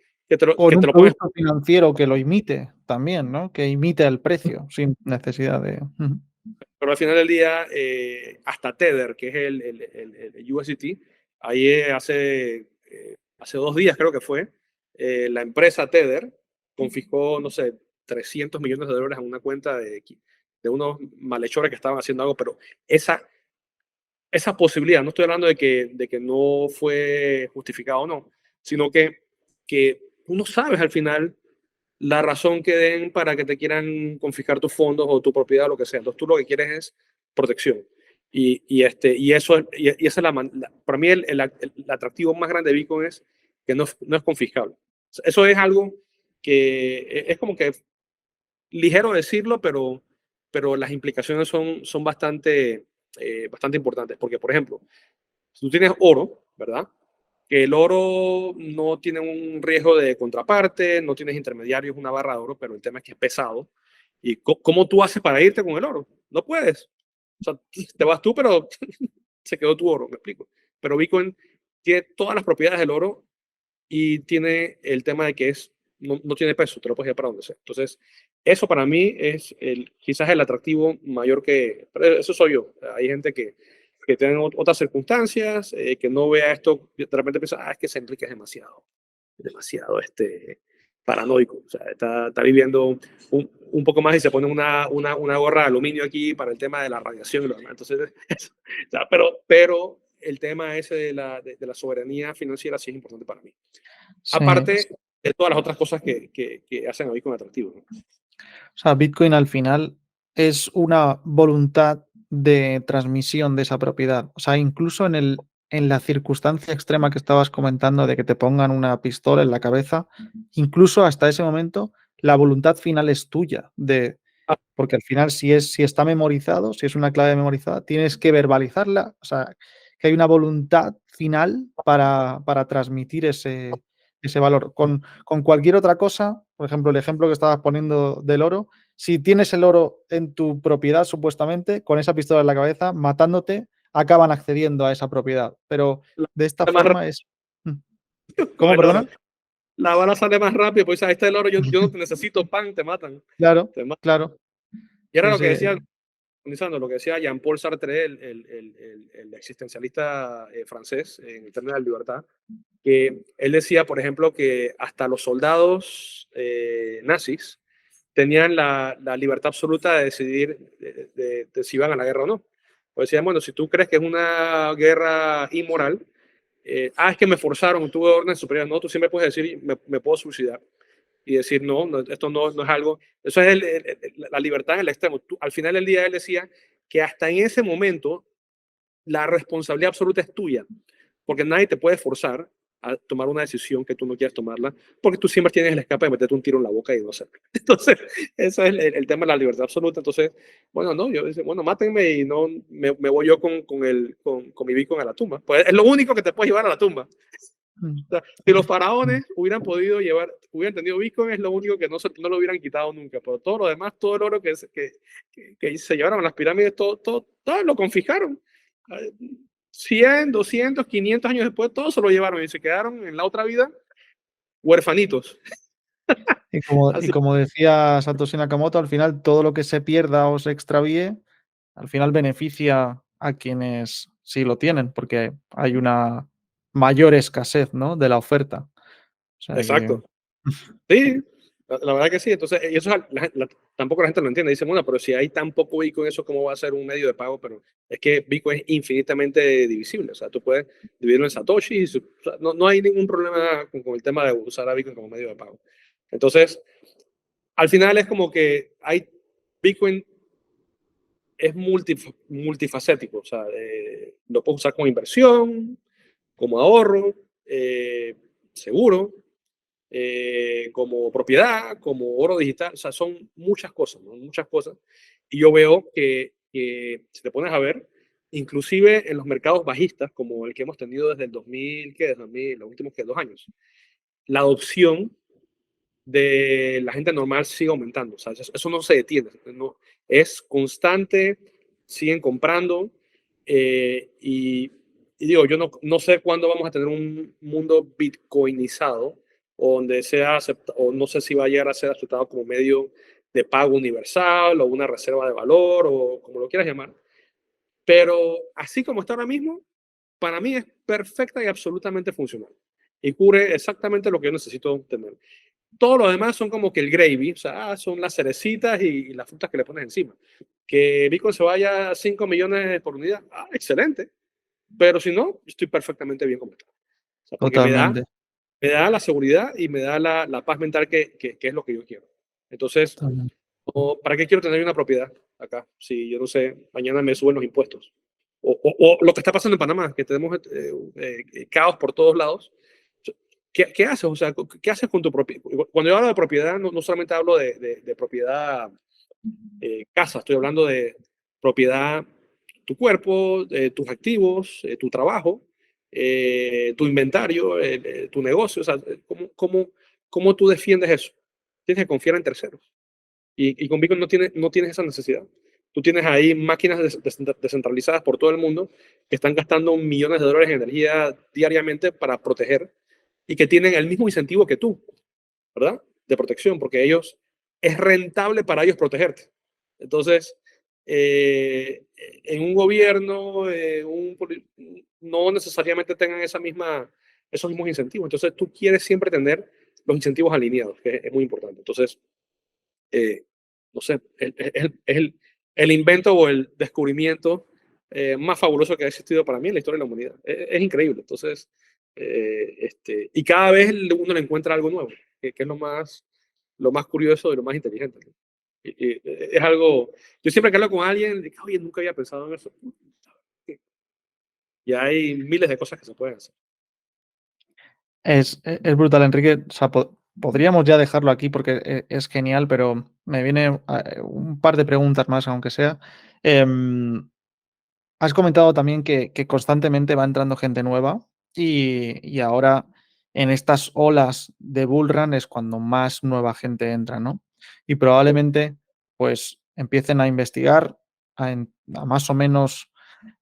Speaker 1: O en
Speaker 2: te
Speaker 1: un
Speaker 2: lo pones.
Speaker 1: producto financiero que lo imite también, ¿no? Que imite el precio sin necesidad de... Ujú.
Speaker 2: Pero al final del día, hasta Tether, que es el USDT, ahí hace 2 días creo que fue, la empresa Tether confiscó, no sé, 300 millones de dólares en una cuenta de unos malhechores que estaban haciendo algo, pero esa posibilidad, no estoy hablando de que no fue justificado o no, sino que tú no sabes al final la razón que den para que te quieran confiscar tus fondos o tu propiedad o lo que sea. Entonces tú lo que quieres es protección. Y eso y esa es para mí el atractivo más grande de Bitcoin es que no es confiscable. Eso es algo que es como que ligero decirlo, pero las implicaciones son bastante importantes. Porque, por ejemplo, si tú tienes oro, ¿verdad? Que el oro no tiene un riesgo de contraparte, no tienes intermediarios, una barra de oro, pero el tema es que es pesado. ¿Y cómo tú haces para irte con el oro? No puedes. O sea, te vas tú, pero se quedó tu oro, me explico. Pero Bitcoin tiene todas las propiedades del oro y tiene el tema de que no tiene peso, te lo puedes llevar para donde sea. Entonces, eso para mí es quizás el atractivo mayor pero eso soy yo. Hay gente que tiene otras circunstancias, que no vea esto, de repente piensa, es que ese Enrique es demasiado paranoico. O sea, está viviendo un poco más y se pone una gorra de aluminio aquí para el tema de la radiación y lo demás. Entonces, o sea, pero el tema ese de la soberanía financiera sí es importante para mí.
Speaker 1: Sí.
Speaker 2: Aparte de todas las otras cosas que hacen a Bitcoin atractivo, ¿no?
Speaker 1: O sea, Bitcoin al final es una voluntad de transmisión de esa propiedad. O sea, incluso en la circunstancia extrema que estabas comentando de que te pongan una pistola en la cabeza, incluso hasta ese momento, la voluntad final es tuya.
Speaker 2: Ah,
Speaker 1: Porque al final, si está memorizado, si es una clave memorizada, tienes que verbalizarla. O sea, que hay una voluntad final para transmitir ese valor. Con cualquier otra cosa, por ejemplo, el ejemplo que estabas poniendo del oro, si tienes el oro en tu propiedad, supuestamente, con esa pistola en la cabeza, matándote, acaban accediendo a esa propiedad. Pero
Speaker 2: la
Speaker 1: de esta
Speaker 2: más
Speaker 1: forma es. ¿Cómo,
Speaker 2: con el oro.
Speaker 1: perdona?
Speaker 2: La bala sale más rápido, pues ahí está el oro, yo no te necesito, pan, te matan.
Speaker 1: Claro,
Speaker 2: Te matan.
Speaker 1: claro.
Speaker 2: Y era
Speaker 1: Sí,
Speaker 2: lo que
Speaker 1: sí.
Speaker 2: decía, lo que decía Jean-Paul Sartre, el existencialista francés en el término de la libertad, que él decía, por ejemplo, que hasta los soldados nazis tenían la libertad absoluta de decidir de si iban a la guerra o no. Pues decían, bueno, si tú crees que es una guerra inmoral, es que me forzaron, tuve órdenes superiores, no, tú siempre puedes decir, me puedo suicidar y decir, no, esto no es algo, eso es la libertad en el extremo. Al final del día él decía que hasta en ese momento la responsabilidad absoluta es tuya, porque nadie te puede forzar a tomar una decisión que tú no quieras tomarla, porque tú siempre tienes el escape de meterte un tiro en la boca y no hacerlo. Entonces, eso es el tema de la libertad absoluta. Entonces, bueno, no, yo dice, bueno, mátenme y no me voy yo con mi Bitcoin a la tumba. Pues es lo único que te puede llevar a la tumba. O sea, si los faraones hubieran podido hubieran tenido Bitcoin, es lo único que no lo hubieran quitado nunca. Pero todo lo demás, todo el oro que se llevaron a las pirámides, todo lo confiscaron. 100, 200, 500 años después, todo se lo llevaron y se quedaron en la otra vida huerfanitos.
Speaker 1: Y
Speaker 2: Así,
Speaker 1: como decía Satoshi Nakamoto, al final todo lo que se pierda o se extravíe, al final beneficia a quienes sí lo tienen, porque hay una mayor escasez, ¿no?, de la oferta. O sea que
Speaker 2: exacto. Sí, la verdad que sí. Entonces, y eso tampoco la gente lo entiende. Dice, bueno, pero si hay tan poco Bitcoin, ¿eso cómo va a ser un medio de pago? Pero es que Bitcoin es infinitamente divisible. O sea, tú puedes dividirlo en Satoshi. O sea, no hay ningún problema con el tema de usar a Bitcoin como medio de pago. Entonces, al final es como que hay Bitcoin es multifacético, o sea, lo puedes usar como inversión, como ahorro, seguro, como propiedad, como oro digital, o sea, son muchas cosas, ¿no? Muchas cosas. Y yo veo que si te pones a ver, inclusive en los mercados bajistas, como el que hemos tenido desde el 2000, ¿qué? Desde 2000, los últimos 2 años, la adopción de la gente normal sigue aumentando. O sea, eso no se detiene, no, es constante, siguen comprando. Y digo, yo no sé cuándo vamos a tener un mundo bitcoinizado, o donde sea aceptado, o no sé si va a llegar a ser aceptado como medio de pago universal o una reserva de valor o como lo quieras llamar. Pero así como está ahora mismo, para mí es perfecta y absolutamente funcional. Y cubre exactamente lo que yo necesito tener. Todo lo demás son como que el gravy, o sea, son las cerecitas y las frutas que le pones encima. Que Bitcoin se vaya a 5 millones por unidad, excelente. Pero si no, estoy perfectamente bien completado. O sea, porque
Speaker 1: Totalmente.
Speaker 2: me da la seguridad y me da la paz mental que es lo que yo quiero. Entonces,
Speaker 1: Totalmente.
Speaker 2: ¿para qué quiero tener una propiedad acá? Si yo no sé, mañana me suben los impuestos. O lo que está pasando en Panamá, que tenemos caos por todos lados. ¿Qué haces? O sea, ¿qué haces con tu propiedad? Cuando yo hablo de propiedad, no solamente hablo de propiedad casa, estoy hablando de propiedad, tu cuerpo, tus activos, tu trabajo, tu inventario, tu negocio. O sea, ¿cómo tú defiendes eso? Tienes que confiar en terceros. Y con Bitcoin no tienes esa necesidad. Tú tienes ahí máquinas descentralizadas por todo el mundo que están gastando millones de dólares en energía diariamente para proteger y que tienen el mismo incentivo que tú, ¿verdad? De protección, porque es rentable para ellos protegerte. Entonces, en un gobierno, no necesariamente tengan esos mismos incentivos. Entonces, tú quieres siempre tener los incentivos alineados, que es muy importante. Entonces, no sé, el invento o el descubrimiento más fabuloso que ha existido para mí en la historia de la humanidad. Es increíble. Entonces, y cada vez uno le encuentra algo nuevo, que es lo más curioso y lo más inteligente, ¿no? Es algo, yo siempre que hablo con alguien, digo, oye, nunca había pensado en eso. Y hay miles de cosas que se pueden hacer.
Speaker 1: Es brutal, Enrique. O sea, podríamos ya dejarlo aquí porque es genial, pero me viene un par de preguntas más, aunque sea. Has comentado también que constantemente va entrando gente nueva y ahora en estas olas de bull run es cuando más nueva gente entra, ¿no? Y probablemente pues empiecen a investigar, a más o menos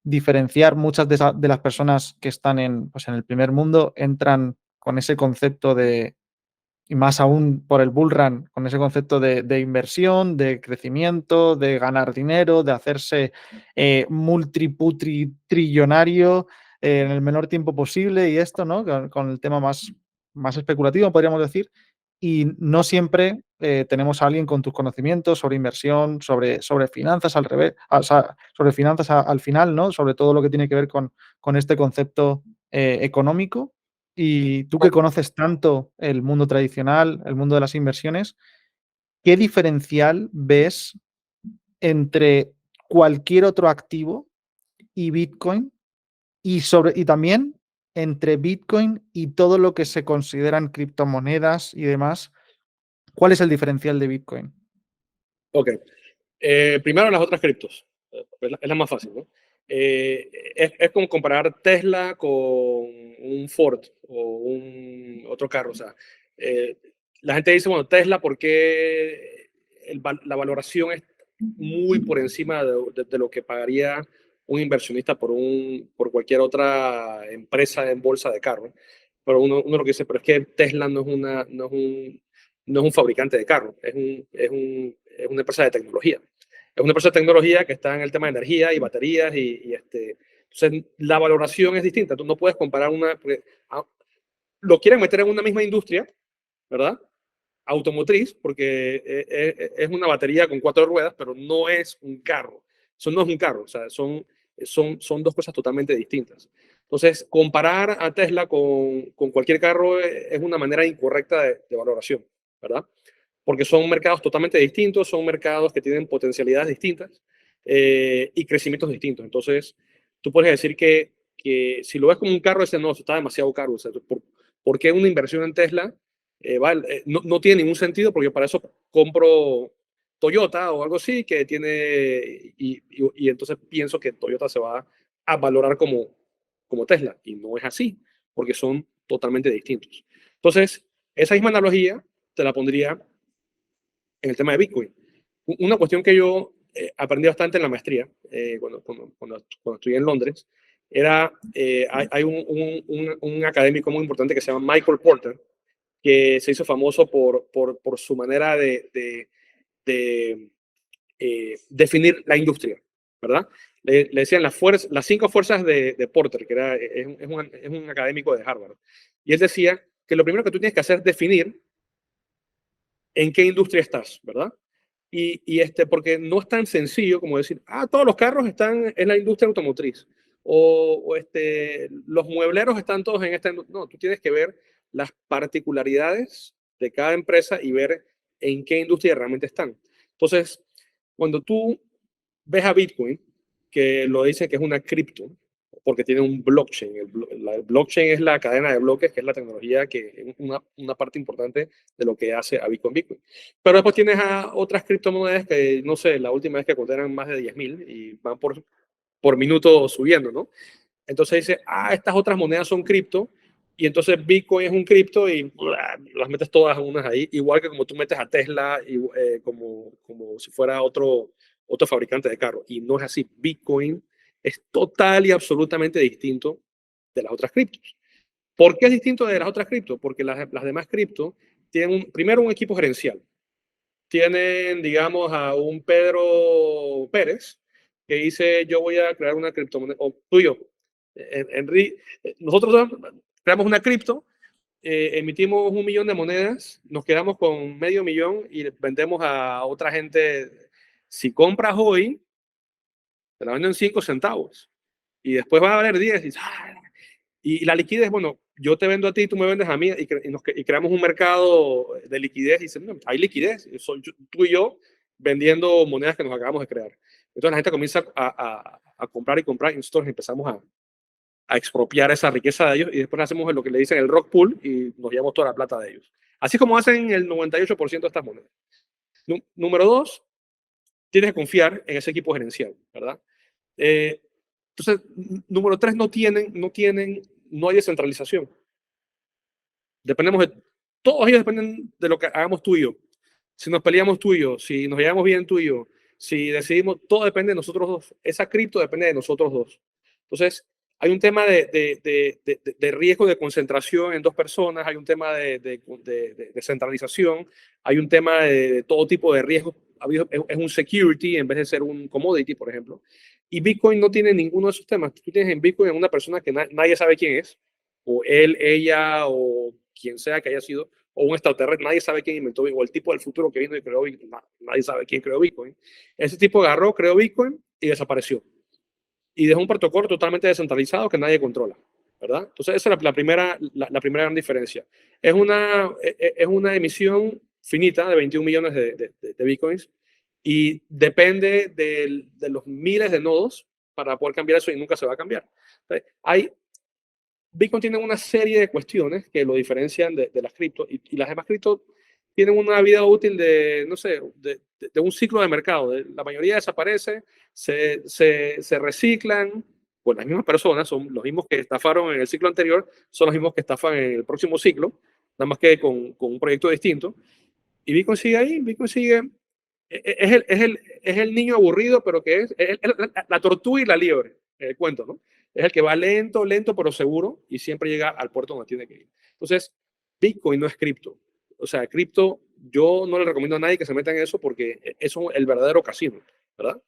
Speaker 1: diferenciar muchas de las personas que están pues en el primer mundo, entran con ese concepto de, y más aún por el bull run, con ese concepto de inversión, de crecimiento, de ganar dinero, de hacerse multiputri trillonario en el menor tiempo posible y esto, ¿no? Con el tema más especulativo, podríamos decir. Y no siempre tenemos a alguien con tus conocimientos sobre inversión, sobre finanzas al revés, o sea, sobre finanzas al final, ¿no? Sobre todo lo que tiene que ver con este concepto económico. Y tú que conoces tanto el mundo tradicional, el mundo de las inversiones, ¿qué diferencial ves entre cualquier otro activo y Bitcoin? Y también entre Bitcoin y todo lo que se consideran criptomonedas y demás. ¿Cuál es el diferencial de Bitcoin?
Speaker 2: Ok. Primero las otras criptos. Es la más fácil, ¿no? Es como comparar Tesla con un Ford o un otro carro. O sea, eh, la gente dice, bueno, Tesla, porque la valoración es muy por encima de lo que pagaría un inversionista por cualquier otra empresa en bolsa de carro. Pero uno lo que dice, pero es que Tesla no es un fabricante de carros, es una empresa de tecnología. Es una empresa de tecnología que está en el tema de energía y baterías entonces la valoración es distinta. Tú no puedes comparar lo quieren meter en una misma industria, ¿verdad? Automotriz, porque es una batería con 4 ruedas, pero no es un carro. Eso no es un carro, o sea, son dos cosas totalmente distintas. Entonces, comparar a Tesla con cualquier carro es una manera incorrecta de valoración, ¿verdad? porque son mercados totalmente distintos, son mercados que tienen potencialidades distintas y crecimientos distintos. Entonces, tú puedes decir que si lo ves como un carro, ese no, está demasiado caro. O sea, ¿por qué una inversión en Tesla no tiene ningún sentido? Porque para eso compro Toyota o algo así, que tiene, y entonces pienso que Toyota se va a valorar como Tesla, y no es así, porque son totalmente distintos. Entonces, esa misma analogía te la pondría en el tema de Bitcoin. Una cuestión que yo aprendí bastante en la maestría, cuando estudié en Londres, era, hay un académico muy importante que se llama Michael Porter, que se hizo famoso por su manera de definir la industria, ¿verdad? Le decían las 5 fuerzas de Porter, que es un académico de Harvard. Y él decía que lo primero que tú tienes que hacer es definir en qué industria estás, ¿verdad? Porque no es tan sencillo como decir, todos los carros están en la industria automotriz, los muebleros están todos en esta industria. No, tú tienes que ver las particularidades de cada empresa y ver en qué industria realmente están. Entonces, cuando tú ves a Bitcoin, que lo dice que es una cripto, porque tiene un blockchain. El blockchain es la cadena de bloques, que es la tecnología que es una parte importante de lo que hace a Bitcoin. Pero después tienes a otras criptomonedas que, no sé, la última vez que conté eran más de 10.000 y van por minuto subiendo, ¿no? Entonces dice, estas otras monedas son cripto, y entonces Bitcoin es un cripto y las metes todas unas ahí, igual que como tú metes a Tesla como si fuera otro fabricante de carro. Y no es así. Bitcoin es total y absolutamente distinto de las otras criptos. ¿Por qué es distinto de las otras criptos? Porque las demás criptos tienen primero un equipo gerencial. Tienen, digamos, a un Pedro Pérez que dice, yo voy a crear una criptomoneda, o tú y yo, Henry, nosotros creamos una cripto, emitimos 1 millón de monedas, nos quedamos con medio millón y vendemos a otra gente. Si compras hoy, te la venden en 5 centavos y después va a valer 10. Y la liquidez, bueno, yo te vendo a ti, tú me vendes a mí y creamos un mercado de liquidez y dicen, no, hay liquidez, tú y yo vendiendo monedas que nos acabamos de crear. Entonces la gente comienza a comprar y comprar y nosotros empezamos a expropiar esa riqueza de ellos y después hacemos lo que le dicen el rock pool y nos llevamos toda la plata de ellos. Así es como hacen el 98% de estas monedas. Número 2, tienes que confiar en ese equipo gerencial, ¿verdad? Entonces, número 3, no hay descentralización. Todos ellos dependen de lo que hagamos tú y yo. Si nos peleamos tú y yo, si nos llevamos bien tú y yo, si decidimos, todo depende de nosotros dos. Esa cripto depende de nosotros dos. Entonces, hay un tema de riesgo de concentración en 2 personas, hay un tema de centralización, hay un tema de todo tipo de riesgos. Es un security en vez de ser un commodity, por ejemplo. Y Bitcoin no tiene ninguno de esos temas. Tú tienes en Bitcoin a una persona que nadie sabe quién es, o él, ella, o quien sea que haya sido, o un extraterrestre, nadie sabe quién inventó Bitcoin, o el tipo del futuro que vino y creó Bitcoin, nadie sabe quién creó Bitcoin. Ese tipo agarró, creó Bitcoin y desapareció. Y dejó un protocolo totalmente descentralizado que nadie controla, ¿verdad? Entonces esa es la primera gran diferencia. Es una emisión finita de 21 millones de Bitcoins y depende de los miles de nodos para poder cambiar eso y nunca se va a cambiar. Entonces, Bitcoin tiene una serie de cuestiones que lo diferencian de las criptos y las demás criptos tienen una vida útil de, no sé, de un ciclo de mercado. La mayoría desaparece, se reciclan, pues las mismas personas son los mismos que estafaron en el ciclo anterior, son los mismos que estafan en el próximo ciclo, nada más que con un proyecto distinto. Y Bitcoin sigue ahí, Bitcoin sigue, es el niño aburrido, pero que es la tortuga y la liebre, el cuento, ¿no? Es el que va lento, lento, pero seguro y siempre llega al puerto donde tiene que ir. Entonces, Bitcoin no es cripto. O sea, cripto, yo no le recomiendo a nadie que se meta en eso porque eso es el verdadero casino, ¿verdad?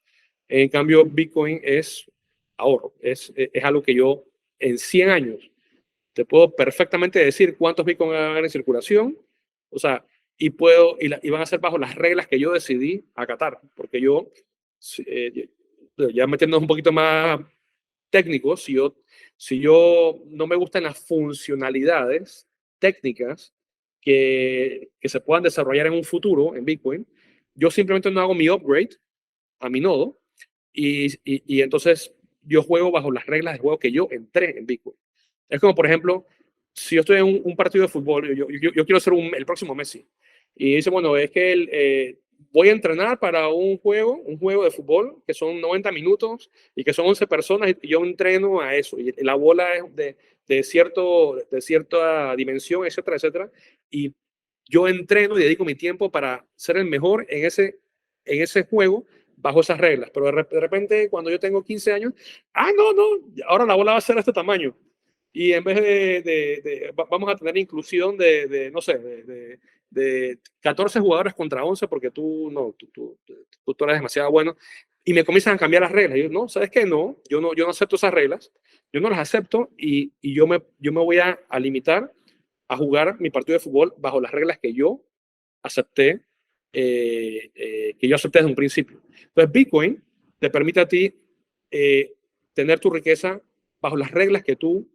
Speaker 2: En cambio, Bitcoin es ahorro, es algo que yo en 100 años te puedo perfectamente decir cuántos Bitcoin van a haber en circulación, o sea, y van a ser bajo las reglas que yo decidí acatar, porque ya metiéndonos un poquito más técnicos, si yo no me gustan las funcionalidades técnicas que se puedan desarrollar en un futuro en Bitcoin, yo simplemente no hago mi upgrade a mi nodo y entonces yo juego bajo las reglas de juego que yo entré en Bitcoin. Es como, por ejemplo, si yo estoy en un partido de fútbol, yo quiero ser el próximo Messi. Y dice, bueno, es que voy a entrenar para un juego de fútbol que son 90 minutos y que son 11 personas y yo entreno a eso. Y la bola es de cierta dimensión, etcétera, etcétera. Y yo entreno y dedico mi tiempo para ser el mejor en ese juego bajo esas reglas. Pero de repente, cuando yo tengo 15 años, no, ahora la bola va a ser de este tamaño. Y en vez vamos a tener inclusión no sé, de 14 jugadores contra 11 porque tú eres demasiado bueno. Y me comienzan a cambiar las reglas. Y yo, no, ¿sabes qué? No, yo no acepto esas reglas. Yo no las acepto y yo me voy a limitar a jugar mi partido de fútbol bajo las reglas que yo acepté, desde un principio. Entonces, Bitcoin te permite a ti tener tu riqueza bajo las reglas que tú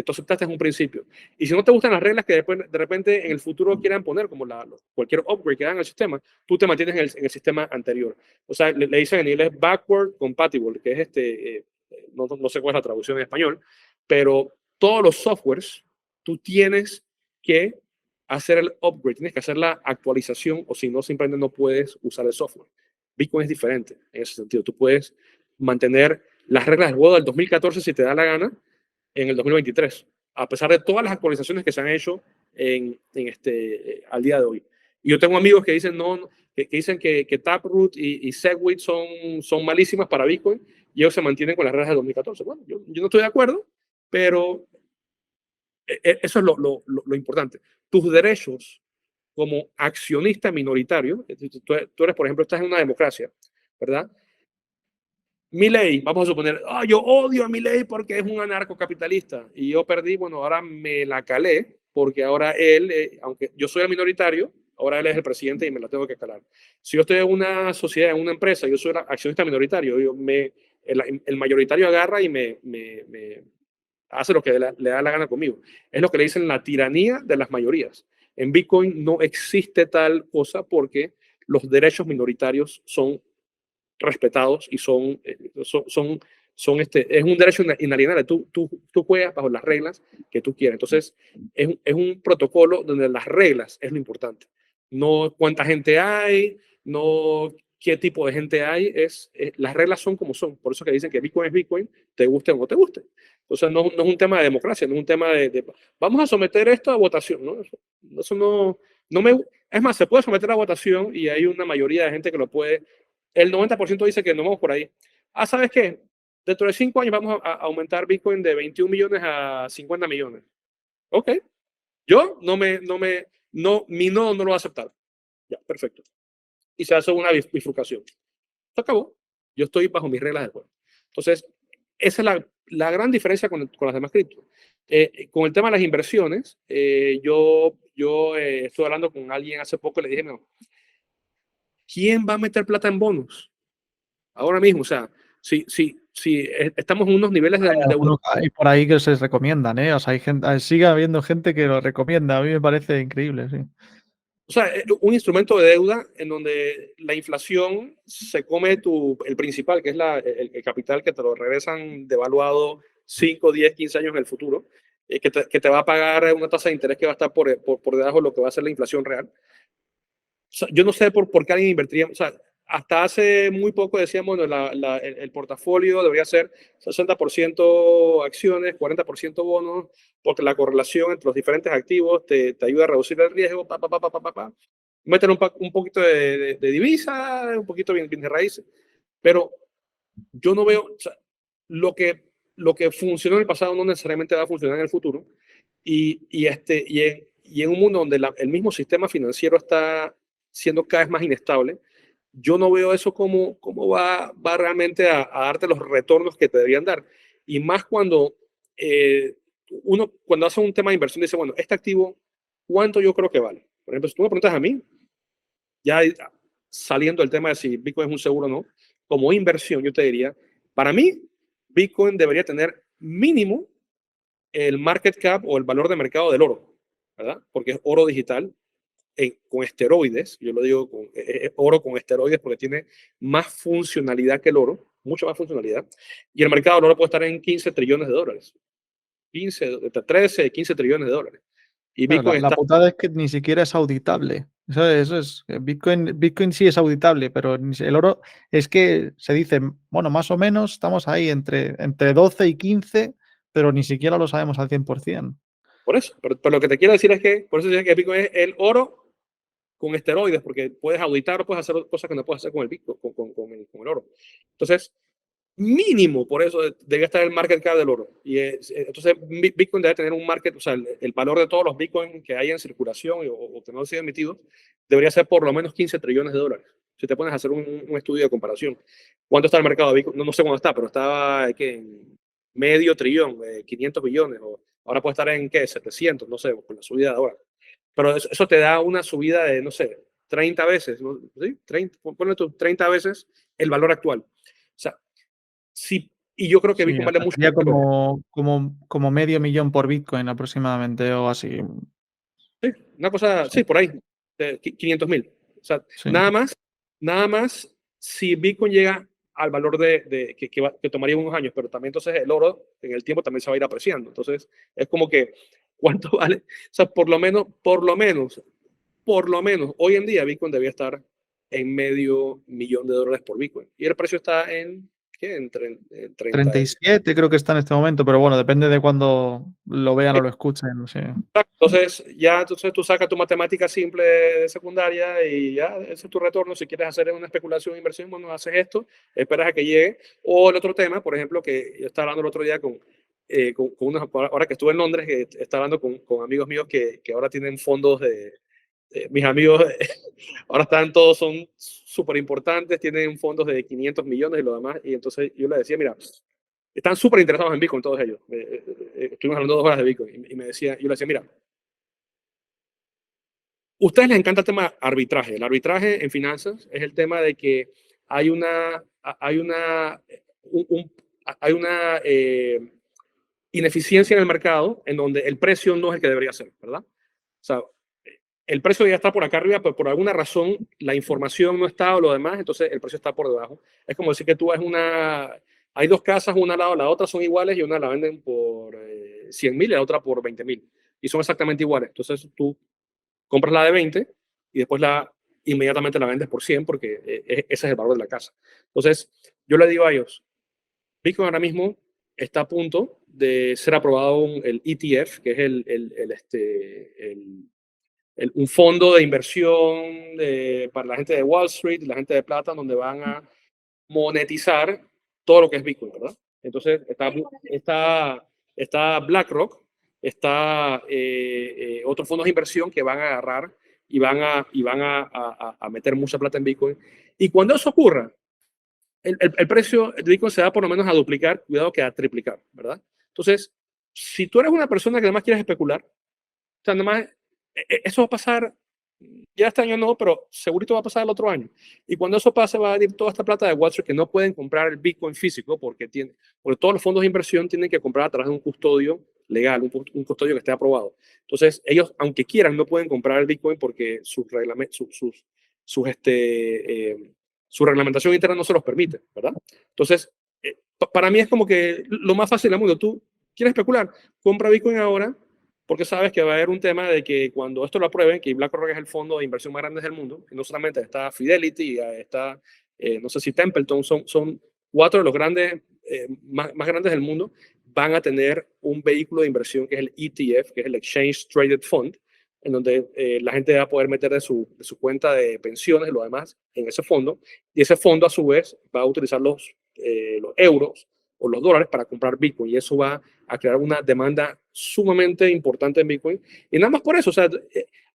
Speaker 2: aceptaste en un principio. Y si no te gustan las reglas que después, de repente en el futuro quieran poner, como cualquier upgrade que hagan al sistema, tú te mantienes en el sistema anterior. O sea, le dicen en inglés backward compatible, que es no sé cuál es la traducción en español, pero todos los softwares tú tienes que hacer el upgrade, tienes que hacer la actualización o si no, simplemente no puedes usar el software. Bitcoin es diferente en ese sentido. Tú puedes mantener las reglas del juego del 2014 si te da la gana en el 2023, a pesar de todas las actualizaciones que se han hecho al día de hoy. Y yo tengo amigos que dicen, que dicen que Taproot y Segwit son malísimas para Bitcoin y ellos se mantienen con las reglas del 2014. Bueno, yo no estoy de acuerdo, pero eso es lo importante. Tus derechos como accionista minoritario, tú eres, por ejemplo, estás en una democracia, ¿verdad? Milei, vamos a suponer, yo odio a Milei porque es un anarcocapitalista y yo perdí, bueno, ahora me la calé porque ahora él, aunque yo soy el minoritario, ahora él es el presidente y me la tengo que calar. Si yo estoy en una sociedad, en una empresa, yo soy el accionista minoritario, el mayoritario agarra y me hace lo que le da la gana conmigo. Es lo que le dicen la tiranía de las mayorías. En Bitcoin no existe tal cosa porque los derechos minoritarios son respetados y es un derecho inalienable. Tú juegas bajo las reglas que tú quieres. Entonces, es un protocolo donde las reglas es lo importante. No cuánta gente hay, no qué tipo de gente hay, las reglas son como son. Por eso que dicen que Bitcoin es Bitcoin, te guste o no te guste. Entonces, no es un tema de democracia, no es un tema vamos a someter esto a votación. Eso es más, se puede someter a votación y hay una mayoría de gente que lo puede. El 90% dice que no vamos por ahí. ¿Sabes qué? Dentro de 5 años vamos a aumentar Bitcoin de 21 millones a 50 millones. Ok. Yo mi nodo no lo va a aceptar. Ya, perfecto. Y se hace una bifurcación. Se acabó. Yo estoy bajo mis reglas del juego. Entonces, esa es la gran diferencia con las demás criptos. Con el tema de las inversiones, yo estuve hablando con alguien hace poco y le dije, no, ¿quién va a meter plata en bonos? Ahora mismo, o sea, si estamos en unos niveles de deuda.
Speaker 1: Hay por ahí que se recomiendan, ¿eh? O sea, sigue habiendo gente que lo recomienda. A mí me parece increíble, sí.
Speaker 2: O sea, un instrumento de deuda en donde la inflación se come el principal, que es el capital que te lo regresan devaluado 5, 10, 15 años en el futuro, que te va a pagar una tasa de interés que va a estar por debajo de lo que va a ser la inflación real. O sea, yo no sé por qué alguien invertiría. O sea, hasta hace muy poco decíamos, bueno, el portafolio debería ser 60% acciones, 40% bonos, porque la correlación entre los diferentes activos te ayuda a reducir el riesgo, Meten un poquito de divisa, un poquito de raíces, pero yo no veo, o sea, lo que funcionó en el pasado no necesariamente va a funcionar en el futuro, y en un mundo donde el mismo sistema financiero está siendo cada vez más inestable, yo no veo eso como va realmente a darte los retornos que te deberían dar. Y más cuando cuando hace un tema de inversión dice, bueno, este activo, ¿cuánto yo creo que vale? Por ejemplo, si tú me preguntas a mí, ya saliendo del tema de si Bitcoin es un seguro o no, como inversión yo te diría, para mí, Bitcoin debería tener mínimo el market cap o el valor de mercado del oro, ¿verdad? Porque es oro digital con esteroides, yo lo digo oro con esteroides porque tiene más funcionalidad que el oro, mucha más funcionalidad, y el mercado del oro puede estar en 15 trillones de dólares, 15 trillones de dólares, y
Speaker 1: Claro,
Speaker 2: Bitcoin
Speaker 1: la
Speaker 2: está
Speaker 1: putada es que ni siquiera es auditable. Eso es, Bitcoin sí es auditable, pero el oro es que se dice, bueno, más o menos estamos ahí entre 12 y 15, pero ni siquiera lo sabemos al 100%.
Speaker 2: por eso, pero lo que te quiero decir es que, por eso dice que Bitcoin es el oro con esteroides, porque puedes auditar, puedes hacer cosas que no puedes hacer con el Bitcoin, con el oro. Entonces, mínimo, por eso debe estar el market cap del oro. Y entonces Bitcoin debe tener un market, o sea, el valor de todos los Bitcoin que hay en circulación o que no han sido emitidos debería ser por lo menos 15 trillones de dólares. Si te pones a hacer un estudio de comparación. ¿Cuánto está el mercado de Bitcoin? No sé cuándo está, pero estaba en medio trillón, 500 billones, o ahora puede estar en, ¿qué? 700, no sé, con la subida de ahora. Pero eso te da una subida de, no sé, 30 veces, ¿no? ¿Sí? 30, ponle tú 30 veces el valor actual. O sea, sí, y yo creo que
Speaker 1: Sí,
Speaker 2: Bitcoin
Speaker 1: o
Speaker 2: vale
Speaker 1: sea,
Speaker 2: mucho
Speaker 1: sería
Speaker 2: más que el oro.
Speaker 1: como medio millón por Bitcoin aproximadamente o así.
Speaker 2: Sí, una cosa,
Speaker 1: Sí,
Speaker 2: sí, por ahí, 500.000. O sea,
Speaker 1: sí.
Speaker 2: nada más si Bitcoin llega al valor que tomaría unos años, pero también entonces el oro en el tiempo también se va a ir apreciando. Entonces, es como que, ¿cuánto vale? O sea, por lo menos, hoy en día Bitcoin debía estar en medio millón de dólares por Bitcoin. Y el precio está en, ¿qué? En 30.
Speaker 1: 37 creo que está en este momento, pero bueno, depende de cuándo lo vean o lo escuchen. Sí.
Speaker 2: Entonces tú sacas tu matemática simple de secundaria y ya, ese es tu retorno. Si quieres hacer una especulación, inversión, bueno, haces esto, esperas a que llegue. O el otro tema, por ejemplo, que yo estaba hablando el otro día con unos, ahora que estuve en Londres, que estaba hablando con amigos míos que ahora tienen fondos mis amigos, ahora todos son súper importantes, tienen fondos de 500 millones y lo demás. Y entonces yo le decía, mira, están súper interesados en Bitcoin todos ellos. Estuvimos hablando 2 horas de Bitcoin y yo le decía, mira, ustedes les encanta el tema de arbitraje. El arbitraje en finanzas es el tema de que hay una, hay una, hay una ineficiencia en el mercado en donde el precio no es el que debería ser, ¿verdad? O sea, el precio ya está por acá arriba, pero por alguna razón la información no está o lo demás, entonces el precio está por debajo. Es como decir que tú hay 2 casas, una al lado de la otra son iguales y una la venden por 100.000 y la otra por 20.000. Y son exactamente iguales. Entonces tú compras la de 20 y después inmediatamente la vendes por 100 porque ese es el valor de la casa. Entonces yo le digo a ellos, Bitcoin ahora mismo está a punto de ser aprobado el ETF, que es un fondo de inversión para la gente de Wall Street y la gente de plata, donde van a monetizar todo lo que es Bitcoin, ¿verdad? Entonces está BlackRock, está otros fondos de inversión que van a agarrar y van a meter mucha plata en Bitcoin. Y cuando eso ocurra, el precio de Bitcoin se va por lo menos a duplicar, cuidado que a triplicar, ¿verdad? Entonces, si tú eres una persona que además quieres especular, o sea, nada más, eso va a pasar, ya este año no, pero segurito va a pasar el otro año. Y cuando eso pase, va a venir toda esta plata de Wall Street que no pueden comprar el Bitcoin físico porque todos los fondos de inversión tienen que comprar a través de un custodio legal, un custodio que esté aprobado. Entonces, ellos, aunque quieran, no pueden comprar el Bitcoin porque su reglamentación interna no se los permite, ¿verdad? Entonces, para mí es como que lo más fácil del mundo. Tú quieres especular, compra Bitcoin ahora, porque sabes que va a haber un tema de que cuando esto lo aprueben, que BlackRock es el fondo de inversión más grande del mundo, y no solamente está Fidelity, está, no sé si Templeton, son 4 de los más grandes del mundo, van a tener un vehículo de inversión que es el ETF, que es el Exchange Traded Fund, en donde la gente va a poder meter de su cuenta de pensiones y lo demás en ese fondo, y ese fondo a su vez va a utilizar los euros o los dólares para comprar Bitcoin, y eso va a crear una demanda sumamente importante en Bitcoin. Y nada más por eso, o sea,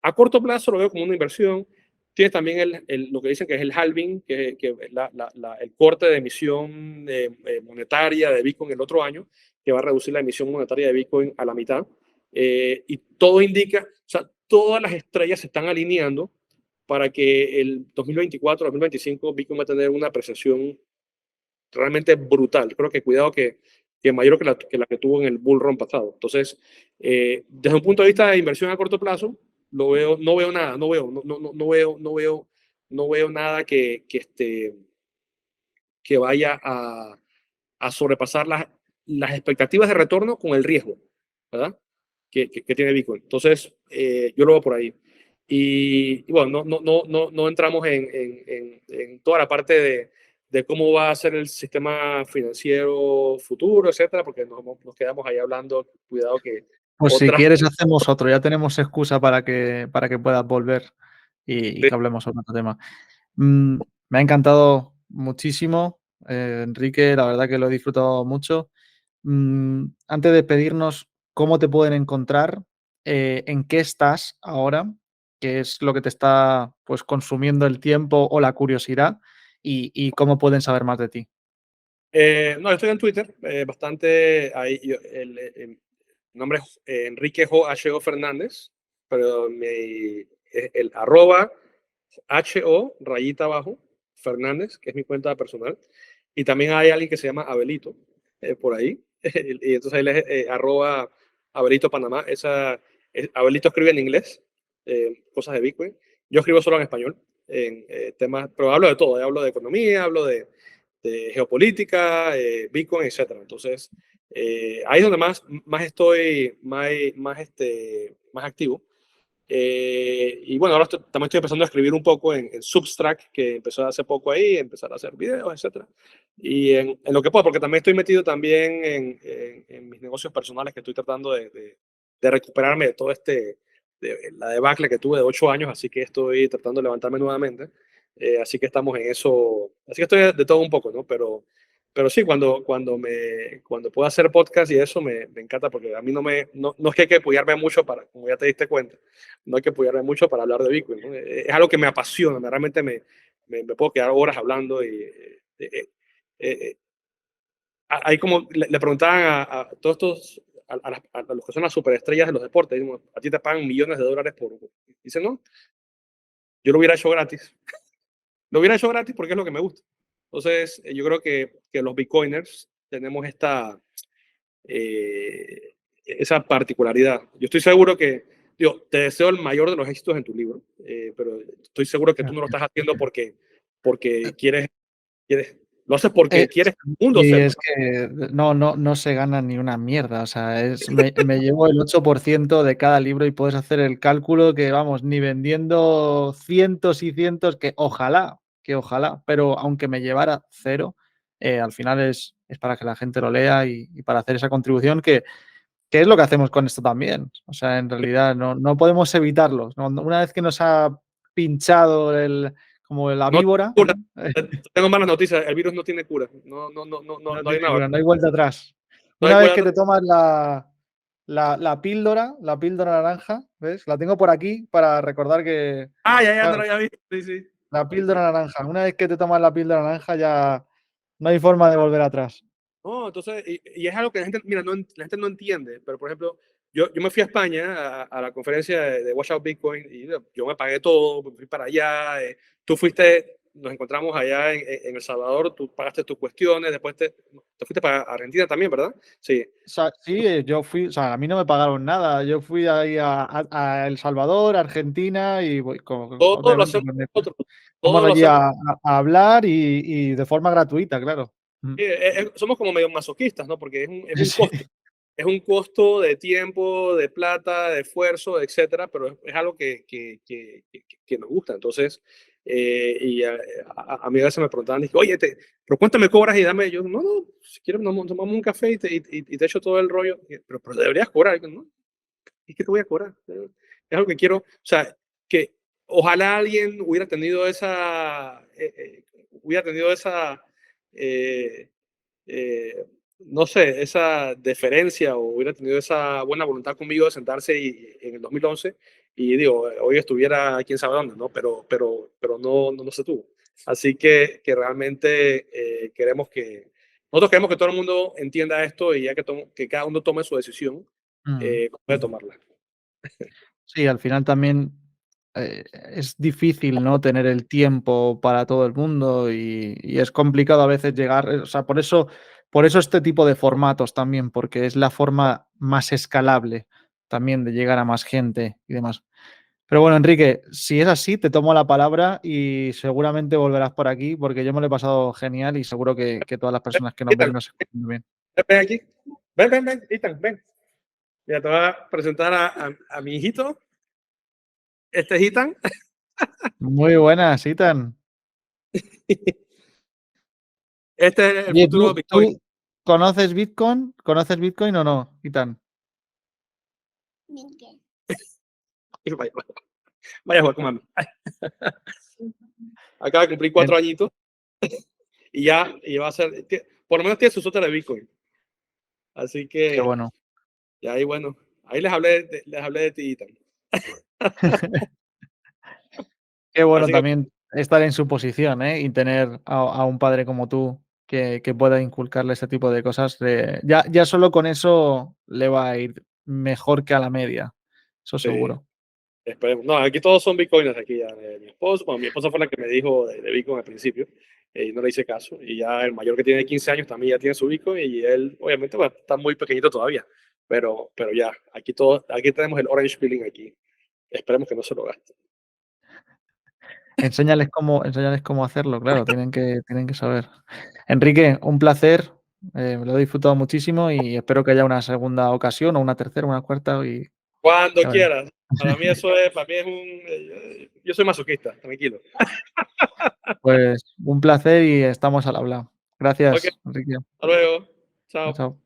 Speaker 2: a corto plazo lo veo como una inversión. Tienes también lo que dicen que es el halving, que el corte de emisión monetaria de Bitcoin el otro año, que va a reducir la emisión monetaria de Bitcoin a la mitad. Y todo indica, o sea, todas las estrellas se están alineando para que el 2024-2025 Bitcoin va a tener una apreciación realmente brutal. Creo que cuidado que que es mayor que la que tuvo en el bull run pasado. Entonces, desde un punto de vista de inversión a corto plazo, no veo nada, no veo nada que vaya a sobrepasar las expectativas de retorno con el riesgo, ¿verdad? Que tiene Bitcoin. Entonces, yo lo veo por ahí. Y bueno, no entramos en toda la parte de cómo va a ser el sistema financiero futuro, etcétera, porque nos quedamos ahí hablando, cuidado que
Speaker 1: Pues si
Speaker 2: otras...
Speaker 1: quieres hacemos otro, ya tenemos excusa para que puedas volver y que hablemos sobre otro tema. Me ha encantado muchísimo, Enrique, la verdad que lo he disfrutado mucho. Antes de despedirnos, ¿cómo te pueden encontrar? ¿En qué estás ahora? ¿Qué es lo que te está pues, consumiendo el tiempo o la curiosidad? Y cómo pueden saber más de ti.
Speaker 2: No, estoy en Twitter, bastante ahí. El nombre es Enrique H.O. Fernández, pero el arroba H.O. rayita abajo Fernández, que es mi cuenta personal. Y también hay alguien que se llama Abelito por ahí. Y entonces él es arroba Abelito Panamá. Abelito escribe en inglés, cosas de Bitcoin. Yo escribo solo en español, en temas, pero hablo de todo. Hablo de economía, hablo de geopolítica, Bitcoin, etcétera. Entonces, ahí es donde más estoy, más activo. Y bueno, ahora también estoy empezando a escribir un poco en Substack, que empezó hace poco ahí, empezar a hacer videos, etcétera. Y en lo que puedo, porque también estoy metido también en mis negocios personales, que estoy tratando de recuperarme de todo la debacle que tuve de 8 años, así que estoy tratando de levantarme nuevamente. Así que estamos en eso, así que estoy de todo un poco, ¿no? Pero sí, cuando puedo hacer podcast y eso me encanta, porque a mí no es que hay que apoyarme mucho para, como ya te diste cuenta, no hay que apoyarme mucho para hablar de Bitcoin, ¿no? Es algo que me apasiona, realmente me puedo quedar horas hablando y eh, hay como le preguntaban a todos estos, a los que son las superestrellas de los deportes, digamos, a ti te pagan millones de dólares por... Dicen, no, yo lo hubiera hecho gratis. Lo hubiera hecho gratis porque es lo que me gusta. Entonces, yo creo que los Bitcoiners tenemos eh, esa particularidad. Yo estoy seguro que, digo, te deseo el mayor de los éxitos en tu libro, pero estoy seguro que tú no lo estás haciendo porque lo haces porque quieres que el mundo
Speaker 1: Y
Speaker 2: sepa.
Speaker 1: es que no se gana ni una mierda. O sea, me llevo el 8% de cada libro y puedes hacer el cálculo que, vamos, ni vendiendo cientos y cientos, que ojalá, pero aunque me llevara cero, al final es para que la gente lo lea y para hacer esa contribución que es lo que hacemos con esto también. O sea, en realidad no podemos evitarlo. Una vez que nos ha pinchado como la
Speaker 2: No,
Speaker 1: víbora,
Speaker 2: cura.
Speaker 1: ¿no?
Speaker 2: Tengo malas noticias, el virus no tiene cura.
Speaker 1: No
Speaker 2: No hay
Speaker 1: tiene
Speaker 2: nada.
Speaker 1: cura, no hay vuelta atrás.
Speaker 2: No hay
Speaker 1: Una vez que
Speaker 2: cura.
Speaker 1: te tomas la píldora naranja, ¿ves? La tengo por aquí para recordar que,
Speaker 2: Ya te lo
Speaker 1: claro,
Speaker 2: había visto. Sí, sí.
Speaker 1: la
Speaker 2: Sí, sí.
Speaker 1: píldora naranja. Una vez que te tomas la píldora naranja ya no hay forma de volver atrás.
Speaker 2: No, entonces, y es algo que la gente, mira, la gente no entiende, pero por ejemplo, yo me fui a España a la conferencia de Watch Out Bitcoin y yo me pagué todo, fui para allá, tú fuiste, nos encontramos allá en El Salvador, tú pagaste tus cuestiones, después te fuiste para Argentina también, ¿verdad? Sí,
Speaker 1: O sea, sí, yo fui, o sea, a mí no me pagaron nada. Yo fui ahí a El Salvador, Argentina y
Speaker 2: todo lo
Speaker 1: obviamente
Speaker 2: hacemos
Speaker 1: pues,
Speaker 2: nosotros,
Speaker 1: vamos
Speaker 2: todo lo
Speaker 1: allí
Speaker 2: hacemos.
Speaker 1: a hablar y de forma gratuita, claro.
Speaker 2: Sí, somos como medio masoquistas, ¿no? Porque es
Speaker 1: Sí,
Speaker 2: un
Speaker 1: sí.
Speaker 2: costo. Es un costo de tiempo, de plata, de esfuerzo, etcétera, pero es algo que nos gusta. Entonces, y a mí a veces me preguntaban, dije, oye, pero ¿cuánto me cobras? Y dame, yo, no, si quieres, tomamos un café y te echo todo el rollo. Pero deberías cobrar. Y yo, no, ¿y qué te voy a cobrar? Es algo que quiero, o sea, que ojalá alguien hubiera tenido esa eh, eh, no sé, esa deferencia o hubiera tenido esa buena voluntad conmigo de sentarse en el 2011 y digo, hoy estuviera quién sabe dónde, ¿no? Pero no se tuvo. Así que realmente nosotros queremos que todo el mundo entienda esto y ya que cada uno tome su decisión,
Speaker 1: Mm.
Speaker 2: puede tomarla.
Speaker 1: Sí, al final también es difícil, ¿no? Tener el tiempo para todo el mundo y es complicado a veces llegar. O sea, por eso Por eso este tipo de formatos también, porque es la forma más escalable también de llegar a más gente y demás. Pero bueno, Enrique, si es así, te tomo la palabra y seguramente volverás por aquí porque yo me lo he pasado genial y seguro que todas las personas que nos ven
Speaker 2: Ethan,
Speaker 1: nos escuchan bien.
Speaker 2: ven aquí. Ven, Ethan, ven. Mira, te voy a presentar a mi hijito. Este es Ethan.
Speaker 1: Muy buenas, Itan.
Speaker 2: Este es el
Speaker 1: Oye,
Speaker 2: futuro de Bitcoin.
Speaker 1: ¿tú conoces Bitcoin? ¿Conoces Bitcoin o no, Itan?
Speaker 2: Vaya, vaya a jugar con mami. Acaba de cumplir
Speaker 1: En-
Speaker 2: 4 añitos y va a ser, por lo menos tiene su sota de Bitcoin. Así
Speaker 1: Qué
Speaker 2: que,
Speaker 1: bueno.
Speaker 2: ya ahí bueno, ahí les hablé de ti, Ethan.
Speaker 1: Qué bueno
Speaker 2: Así que,
Speaker 1: también estar en su posición, ¿eh? Y tener a un padre como tú que pueda inculcarle ese tipo de cosas. Ya solo con eso le va a ir mejor que a la media, eso
Speaker 2: sí,
Speaker 1: seguro.
Speaker 2: esperemos. No, aquí todos son Bitcoiners aquí ya. Mi esposo, bueno, mi esposa fue la que me dijo de Bitcoin al principio y no le hice caso. Y ya el mayor que tiene 15 años también ya tiene su Bitcoin y él, obviamente, pues, está muy pequeñito todavía. Pero ya, aquí tenemos el Orange Feeling aquí. Esperemos que no se lo gaste.
Speaker 1: Enséñales cómo hacerlo, claro, tienen que saber. Enrique, un placer, me lo he disfrutado muchísimo y espero que haya una segunda ocasión o una tercera, una cuarta y
Speaker 2: Cuando
Speaker 1: ya veremos.
Speaker 2: quieras. Para mí es yo soy masoquista, tranquilo.
Speaker 1: Pues un placer y estamos al habla.
Speaker 2: Ok,
Speaker 1: Gracias, Enrique.
Speaker 2: hasta luego.
Speaker 1: Chao,
Speaker 2: Chao.
Speaker 1: chao.